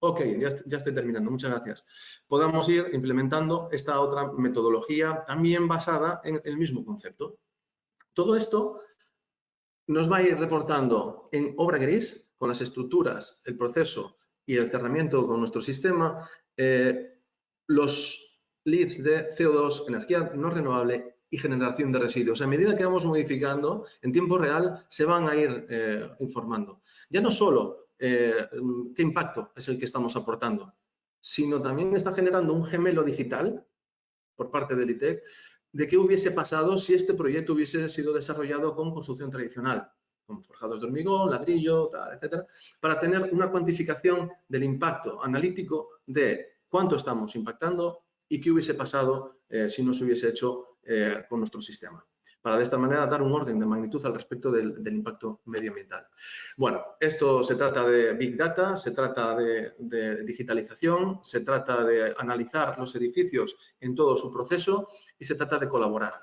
S4: Ok, ya estoy terminando, muchas gracias. Podamos ir implementando esta otra metodología también basada en el mismo concepto. Todo esto nos va a ir reportando en obra gris, con las estructuras, el proceso y el cerramiento con nuestro sistema, los leads de CO2, energía no renovable y generación de residuos. A medida que vamos modificando, en tiempo real se van a ir informando. Ya no solo qué impacto es el que estamos aportando, sino también está generando un gemelo digital por parte del ITEC de qué hubiese pasado si este proyecto hubiese sido desarrollado con construcción tradicional, con forjados de hormigón, ladrillo, tal, etcétera, para tener una cuantificación del impacto analítico de cuánto estamos impactando y qué hubiese pasado si no se hubiese hecho con nuestro sistema, para de esta manera dar un orden de magnitud al respecto del impacto medioambiental. Bueno, esto se trata de Big Data, se trata de digitalización, se trata de analizar los edificios en todo su proceso y se trata de colaborar.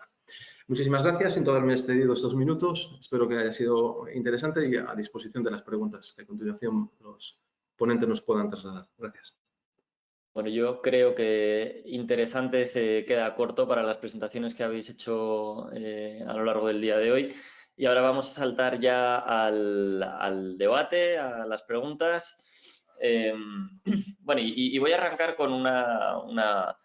S4: Muchísimas gracias, siento haberme excedido estos minutos, espero que haya sido interesante y a disposición de las preguntas que a continuación los ponentes nos puedan trasladar. Gracias.
S1: Bueno, yo creo que interesante se queda corto para las presentaciones que habéis hecho a lo largo del día de hoy. Y ahora vamos a saltar ya al debate, a las preguntas. Bueno, y voy a arrancar con una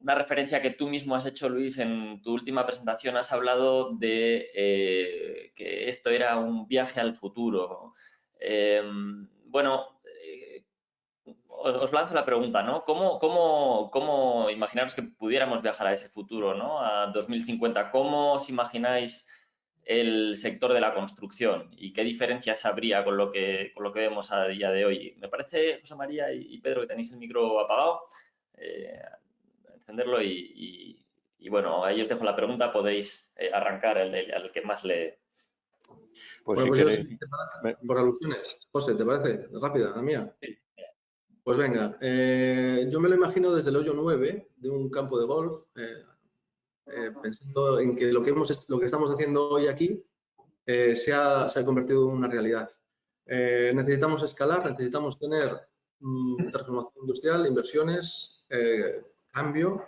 S1: referencia que tú mismo has hecho, Luis, en tu última presentación. Has hablado de que esto era un viaje al futuro. Bueno, os lanzo la pregunta, ¿no? ¿Cómo imaginaros que pudiéramos viajar a ese futuro, ¿no? A 2050? ¿Cómo os imagináis el sector de la construcción y qué diferencias habría con lo que vemos a día de hoy? Me parece, José María y Pedro, que tenéis el micro apagado. Encenderlo y bueno, ahí os dejo la pregunta. Podéis arrancar al que más le
S3: Pues
S4: Bueno,
S3: si
S4: pues yo,
S3: queréis...
S4: si te parece, por alusiones. José, ¿te parece? Rápida, la mía. Pues venga, yo me lo imagino desde el hoyo 9 de un campo de golf, pensando en que lo que estamos haciendo hoy aquí se ha convertido en una realidad. Necesitamos escalar, necesitamos tener transformación industrial, inversiones, cambio.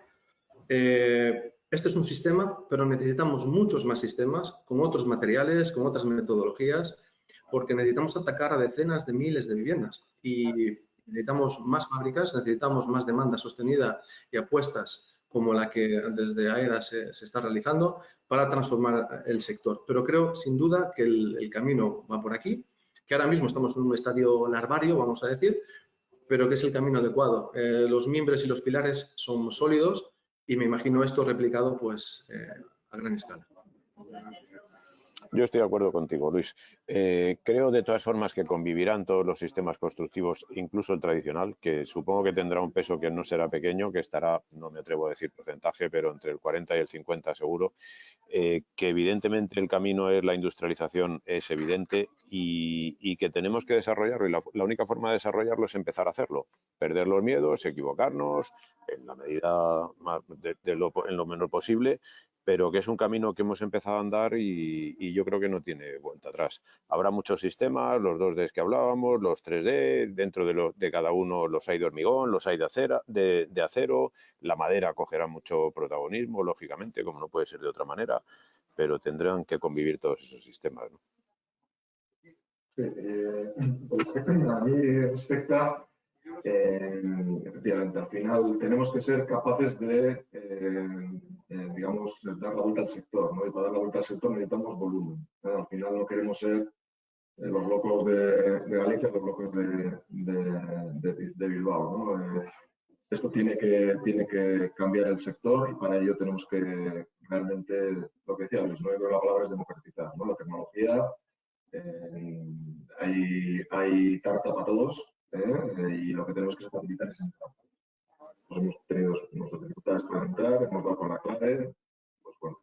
S4: Este es un sistema, pero necesitamos muchos más sistemas con otros materiales, con otras metodologías, porque necesitamos atacar a decenas de miles de viviendas y necesitamos más fábricas, necesitamos más demanda sostenida y apuestas como la que desde AEDA se está realizando para transformar el sector. Pero creo, sin duda, que el camino va por aquí, que ahora mismo estamos en un estadio larvario, vamos a decir, pero que es el camino adecuado. Los mimbres y los pilares son sólidos y me imagino esto replicado pues a gran escala.
S3: Yo estoy de acuerdo contigo, Luis. Creo de todas formas que convivirán todos los sistemas constructivos, incluso el tradicional, que supongo que tendrá un peso que no será pequeño, que estará, no me atrevo a decir porcentaje, pero entre el 40 y el 50 seguro, que evidentemente el camino es la industrialización, es evidente, y que tenemos que desarrollarlo, y la única forma de desarrollarlo es empezar a hacerlo, perder los miedos, equivocarnos, en la medida en lo menor posible, pero que es un camino que hemos empezado a andar y yo creo que no tiene vuelta atrás. Habrá muchos sistemas, los 2D que hablábamos, los 3D, dentro de cada uno los hay de hormigón, los hay de acero, la madera cogerá mucho protagonismo, lógicamente, como no puede ser de otra manera, pero tendrán que convivir todos esos sistemas, ¿no?
S2: Sí, a mí respecta, efectivamente, al final tenemos que ser capaces de, digamos, dar la vuelta al sector, ¿no? Y para dar la vuelta al sector necesitamos volumen, ¿no? Al final no queremos ser los locos de Galicia, los locos de Bilbao, ¿no? Esto tiene que cambiar el sector y para ello tenemos que realmente, lo que decía Luis, ¿no? Yo creo que la palabra es democratizar, ¿no? La tecnología, hay tarta para todos, y lo que tenemos que facilitar es entrar. Pues hemos tenido nuestras dificultades para entrar, hemos dado con la clave, pues bueno,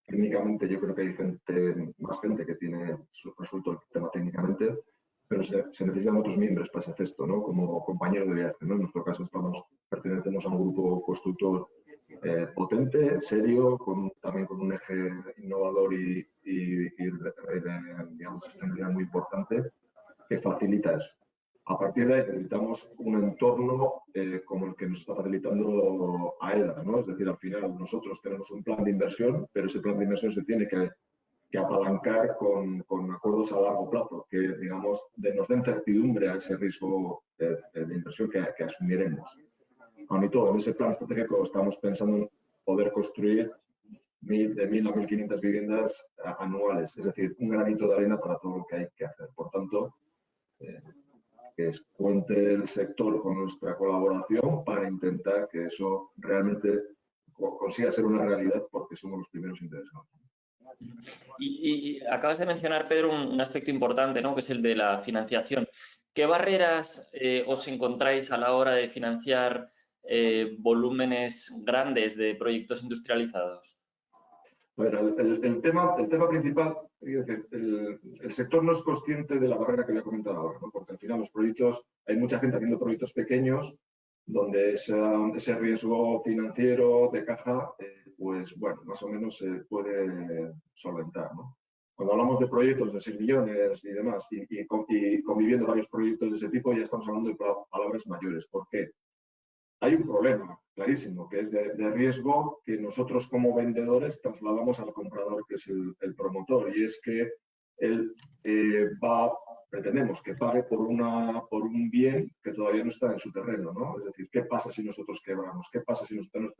S2: técnicamente yo creo que hay más gente que tiene resuelto el tema técnicamente, pero se necesitan otros miembros para ese cesto, ¿no? Como compañeros de viaje, ¿no? En nuestro caso pertenecemos a un grupo constructor potente, serio, también con un eje innovador y digamos, sostenibilidad muy importante que facilita eso. A partir de ahí necesitamos un entorno como el que nos está facilitando AEDA, ¿no? Es decir, al final nosotros tenemos un plan de inversión, pero ese plan de inversión se tiene que apalancar con acuerdos a largo plazo, que, digamos, nos den certidumbre a ese riesgo de inversión que asumiremos. Aun y todo, en ese plan estratégico estamos pensando en poder construir de 1.000 a 1.500 viviendas anuales, es decir, un granito de arena para todo lo que hay que hacer. Por tanto, que cuente el sector con nuestra colaboración para intentar que eso realmente consiga ser una realidad, porque somos los primeros interesados.
S1: Y acabas de mencionar, Pedro, un aspecto importante, ¿no? Que es el de la financiación. ¿Qué barreras os encontráis a la hora de financiar volúmenes grandes de proyectos industrializados?
S2: Bueno, el tema principal, es decir, el sector no es consciente de la barrera que le he comentado ahora, ¿no? Porque al final los proyectos, hay mucha gente haciendo proyectos pequeños donde ese riesgo financiero de caja, pues bueno, más o menos se puede solventar, ¿no? Cuando hablamos de proyectos de 6 millones y demás, y conviviendo varios proyectos de ese tipo, ya estamos hablando de palabras mayores. ¿Por qué? Hay un problema clarísimo, que es de riesgo que nosotros como vendedores trasladamos al comprador, que es el promotor, y es que él pretendemos que pague por un bien que todavía no está en su terreno, ¿no? Es decir, ¿qué pasa si nosotros quebramos? ¿Qué pasa si nosotros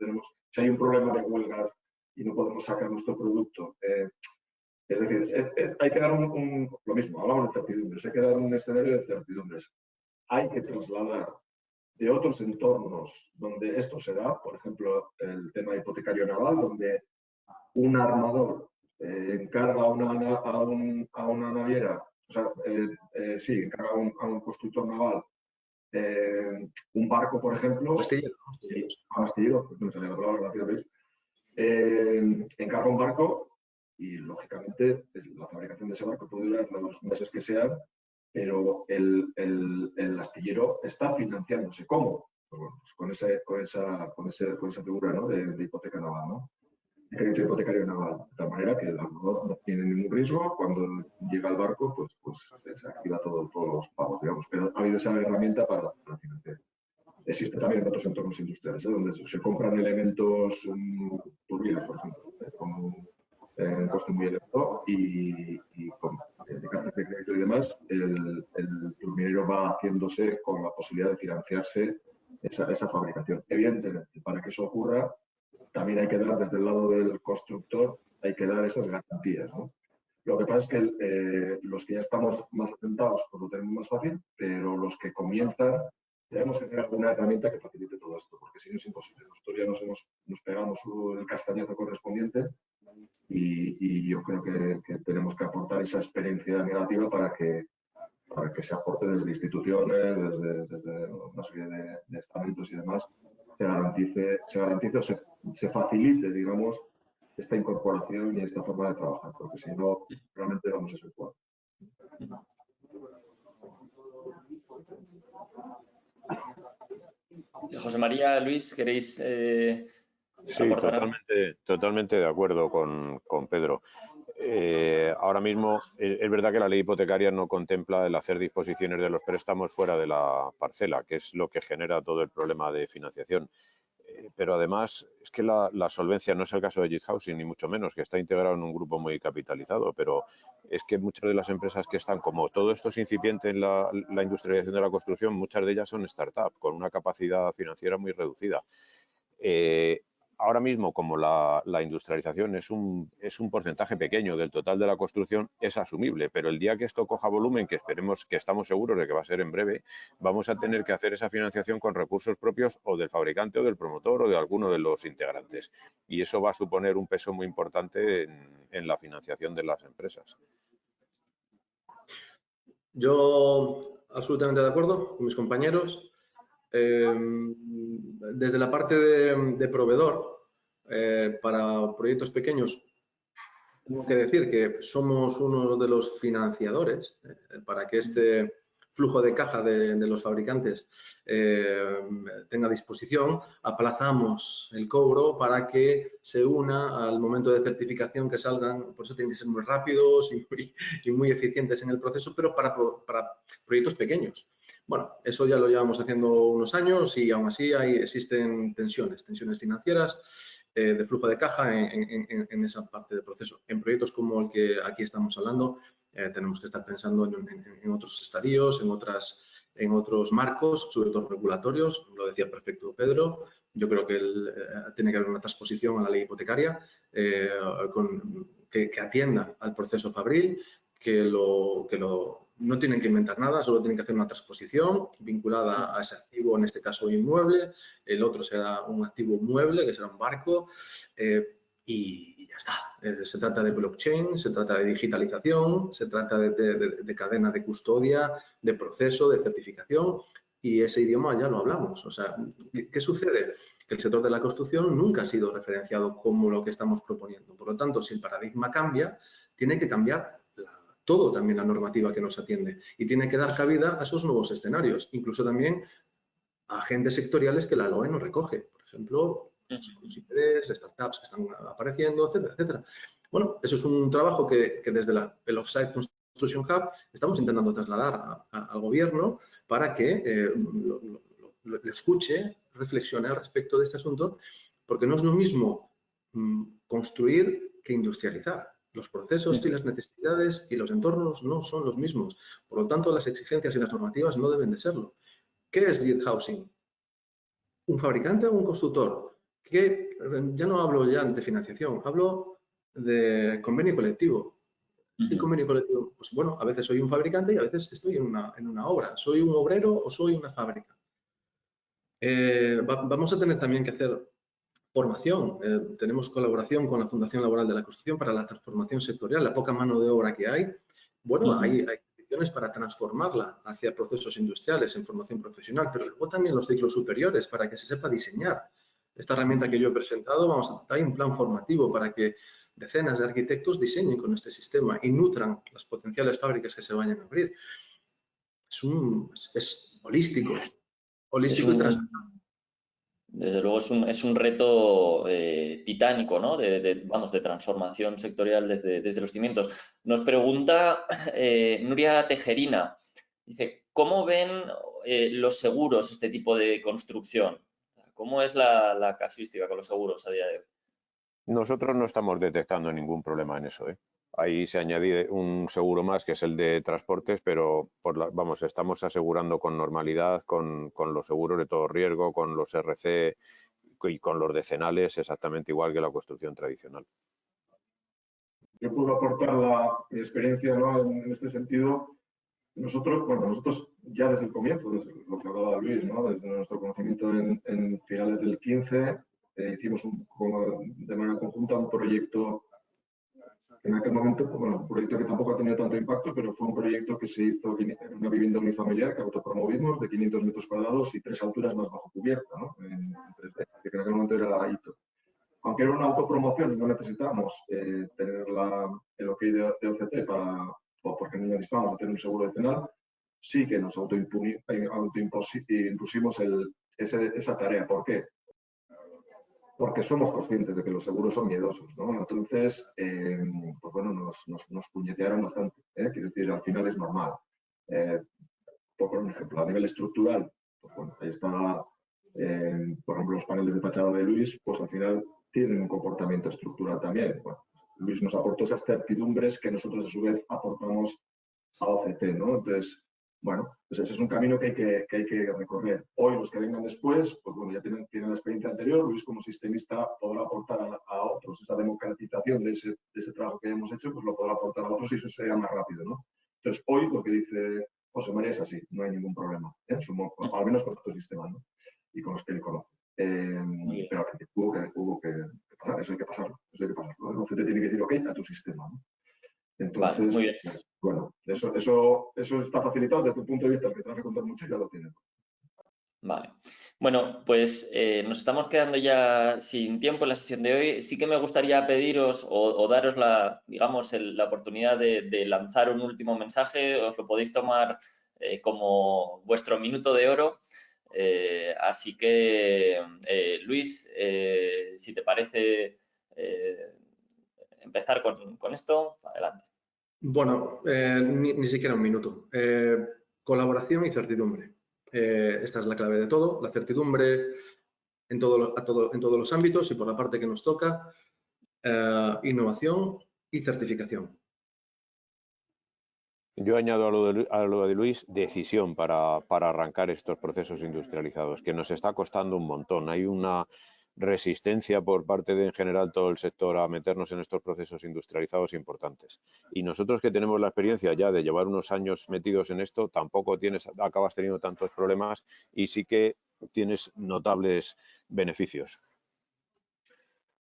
S2: si hay un problema de huelgas y no podemos sacar nuestro producto? Es decir, hay que dar lo mismo, hablamos de certidumbres, hay que dar un escenario de certidumbres. Hay que trasladar de otros entornos donde esto se da, por ejemplo, el tema hipotecario naval, donde un armador encarga a una naviera, o sea, sí, encarga a un constructor naval un barco, por ejemplo, astillero, no me sale la palabra, gracias, encarga un barco y, lógicamente, la fabricación de ese barco puede durar los meses que sean, pero el astillero está financiándose. ¿Cómo? Pues bueno, pues con esa figura, ¿no?, de hipoteca naval, ¿no?, de crédito hipotecario naval, de tal manera que el armador no tiene ningún riesgo. Cuando llega al barco, pues se activa todos los pagos, digamos. Pero ha habido esa herramienta para financiar. Existe también en otros entornos industriales, donde se compran elementos, turbinas, por ejemplo, con un coste muy elevado, y con cartas de crédito y demás, el turbinero va haciéndose con la posibilidad de financiarse esa fabricación. Evidentemente, para que eso ocurra, también hay que dar, desde el lado del constructor, hay que dar esas garantías, ¿no? Lo que pasa es que los que ya estamos más asentados, pues lo tenemos más fácil, pero los que comienzan, tenemos que tener alguna herramienta que facilite todo esto, porque si no es imposible. Nosotros ya nos pegamos el castañazo correspondiente, y yo creo que tenemos que aportar esa experiencia negativa para que se aporte desde instituciones, desde una serie de estamentos y demás, se garantice o se facilite, digamos, esta incorporación y esta forma de trabajar, porque si no, realmente vamos a ser cuatro.
S1: José María, Luis, ¿queréis
S3: Sí, totalmente de acuerdo con Pedro. Ahora mismo es verdad que la ley hipotecaria no contempla el hacer disposiciones de los préstamos fuera de la parcela, que es lo que genera todo el problema de financiación. Pero además es que la solvencia no es el caso de JIT Housing, ni mucho menos, que está integrado en un grupo muy capitalizado, pero es que muchas de las empresas que están, como todo esto es incipiente en la industrialización de la construcción, muchas de ellas son startups con una capacidad financiera muy reducida. Ahora mismo, como la industrialización es un porcentaje pequeño del total de la construcción, es asumible, pero el día que esto coja volumen, que esperemos, que estamos seguros de que va a ser en breve, vamos a tener que hacer esa financiación con recursos propios o del fabricante o del promotor o de alguno de los integrantes. Y eso va a suponer un peso muy importante en la financiación de las empresas.
S4: Yo absolutamente de acuerdo con mis compañeros. Desde la parte de proveedor, para proyectos pequeños, tengo que decir que somos uno de los financiadores para que este flujo de caja de los fabricantes tenga disposición. Aplazamos el cobro para que se una al momento de certificación, que salgan. Por eso tienen que ser muy rápidos y muy eficientes en el proceso, pero para proyectos pequeños. Bueno, eso ya lo llevamos haciendo unos años y aún así existen tensiones financieras de flujo de caja en esa parte del proceso. En proyectos como el que aquí estamos hablando, tenemos que estar pensando en otros estadios, en otros marcos, sobre todo regulatorios. Lo decía perfecto Pedro. Yo creo que tiene que haber una transposición a la ley hipotecaria que atienda al proceso fabril, que no tienen que inventar nada, solo tienen que hacer una transposición vinculada a ese activo, en este caso inmueble. El otro será un activo mueble, que será un barco, y ya está. Se trata de blockchain, se trata de digitalización, se trata de cadena de custodia, de proceso, de certificación, y ese idioma ya lo hablamos. O sea, ¿qué sucede? Que el sector de la construcción nunca ha sido referenciado como lo que estamos proponiendo. Por lo tanto, si el paradigma cambia, tiene que cambiar todo también la normativa que nos atiende, y tiene que dar cabida a esos nuevos escenarios, incluso también a agentes sectoriales que la LOE no recoge. Por ejemplo, los IPDs, startups que están apareciendo, etcétera, etcétera. Bueno, eso es un trabajo que desde el Offsite Construction Hub estamos intentando trasladar al gobierno para que lo escuche, reflexione al respecto de este asunto, porque no es lo mismo construir que industrializar. Los procesos y las necesidades y los entornos no son los mismos. Por lo tanto, las exigencias y las normativas no deben de serlo. ¿Qué es JIT Housing? ¿Un fabricante o un constructor? Ya no hablo ya de financiación, hablo de convenio colectivo. ¿Qué convenio colectivo? Pues bueno, a veces soy un fabricante y a veces estoy en una obra. ¿Soy un obrero o soy una fábrica? Vamos a tener también que hacer formación. Tenemos colaboración con la Fundación Laboral de la Construcción para la transformación sectorial. La poca mano de obra que hay, bueno, hay condiciones para transformarla hacia procesos industriales en formación profesional, pero luego también los ciclos superiores para que se sepa diseñar esta herramienta que yo he presentado, hay un plan formativo para que decenas de arquitectos diseñen con este sistema y nutran las potenciales fábricas que se vayan a abrir. Es holístico y transversal.
S1: Desde luego es un reto titánico, ¿no? Vamos, de transformación sectorial desde los cimientos. Nos pregunta Nuria Tejerina, dice, ¿cómo ven los seguros este tipo de construcción? ¿Cómo es la casuística con los seguros a día de hoy?
S3: Nosotros no estamos detectando ningún problema en eso, ¿eh? Ahí se añade un seguro más, que es el de transportes, pero vamos, estamos asegurando con normalidad, con los seguros de todo riesgo, con los RC y con los decenales, exactamente igual que la construcción tradicional.
S2: Yo puedo aportar mi experiencia, ¿no? En este sentido. Nosotros ya desde el comienzo, desde lo que hablaba Luis, ¿no? Desde nuestro conocimiento en finales del 15, hicimos de manera conjunta un proyecto. En aquel momento, bueno, un proyecto que tampoco ha tenido tanto impacto, pero fue un proyecto que se hizo en una vivienda unifamiliar que autopromovimos de 500 metros cuadrados y 3 alturas más bajo cubierta, ¿no? En 3D, que en aquel momento era hito. Aunque era una autopromoción y no necesitábamos tener el OK de OCT porque no necesitábamos tener un seguro decenal, sí que nos autoimpusimos esa tarea. ¿Por qué? Porque somos conscientes de que los seguros son miedosos, ¿no? Entonces, pues bueno, nos puñetearon bastante, ¿eh? Quiero decir, al final es normal. Por poner un ejemplo, a nivel estructural, pues bueno, ahí está, por ejemplo, los paneles de fachada de Luis, pues al final tienen un comportamiento estructural también. Bueno, Luis nos aportó esas certidumbres que nosotros a su vez aportamos a OCT, ¿no? Entonces, bueno, pues ese es un camino que hay que recorrer. Hoy los que vengan después, pues bueno, ya tienen la experiencia anterior. Luis como sistemista podrá aportar a otros esa democratización de ese trabajo que hemos hecho, pues lo podrá aportar a otros y eso sería más rápido, ¿no? Entonces, hoy lo que dice José María es así, no hay ningún problema, ¿eh? Al menos con estos sistemas, ¿no? Y con los que él conoce. Pero hubo que pasar, eso hay que pasarlo. El OCT tiene que decir ok a tu sistema, ¿no? Entonces,
S1: vale, muy bien.
S2: Pues, bueno, eso está facilitado desde el punto de vista del que trabaja con mucho, ya lo tiene.
S1: Vale. Bueno, pues nos estamos quedando ya sin tiempo en la sesión de hoy. Sí que me gustaría pediros o daros la oportunidad de lanzar un último mensaje. Os lo podéis tomar como vuestro minuto de oro. Así que, Luis, si te parece empezar con esto, adelante.
S4: Bueno, ni siquiera un minuto. Colaboración y certidumbre. Esta es la clave de todo, la certidumbre en todos los ámbitos y por la parte que nos toca, innovación y certificación.
S3: Yo añado a lo de Luis, decisión para arrancar estos procesos industrializados, que nos está costando un montón. Hay una resistencia por parte de, en general, todo el sector a meternos en estos procesos industrializados importantes. Y nosotros que tenemos la experiencia ya de llevar unos años metidos en esto, tampoco acabas teniendo tantos problemas y sí que tienes notables beneficios.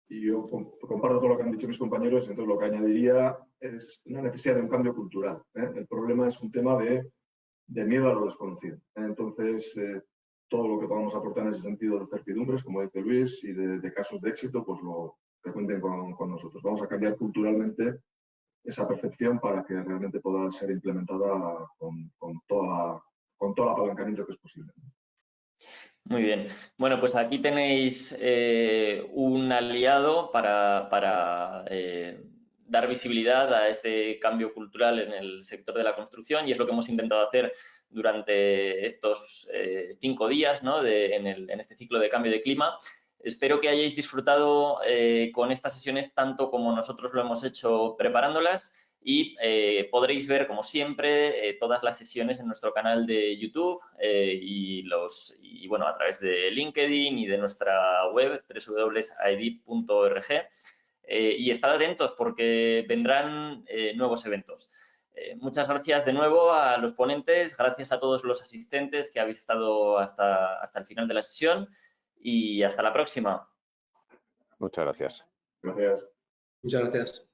S2: Y yo comparto todo lo que han dicho mis compañeros, entonces lo que añadiría es una necesidad de un cambio cultural, ¿eh? El problema es un tema de miedo a lo desconocido. Entonces, todo lo que podamos aportar en ese sentido de certidumbres, como dice Luis, y de casos de éxito, pues que cuenten con nosotros. Vamos a cambiar culturalmente esa percepción para que realmente pueda ser implementada con todo el apalancamiento que es posible.
S1: Muy bien. Bueno, pues aquí tenéis un aliado para dar visibilidad a este cambio cultural en el sector de la construcción y es lo que hemos intentado hacer durante estos 5 días, ¿no? en este ciclo de cambio de clima. Espero que hayáis disfrutado con estas sesiones tanto como nosotros lo hemos hecho preparándolas. Y podréis ver, como siempre, todas las sesiones en nuestro canal de YouTube y bueno, a través de LinkedIn y de nuestra web www.aedip.org. Y estad atentos porque vendrán nuevos eventos. Muchas gracias de nuevo a los ponentes, gracias a todos los asistentes que habéis estado hasta el final de la sesión y hasta la próxima.
S3: Muchas gracias.
S2: Gracias.
S4: Muchas gracias.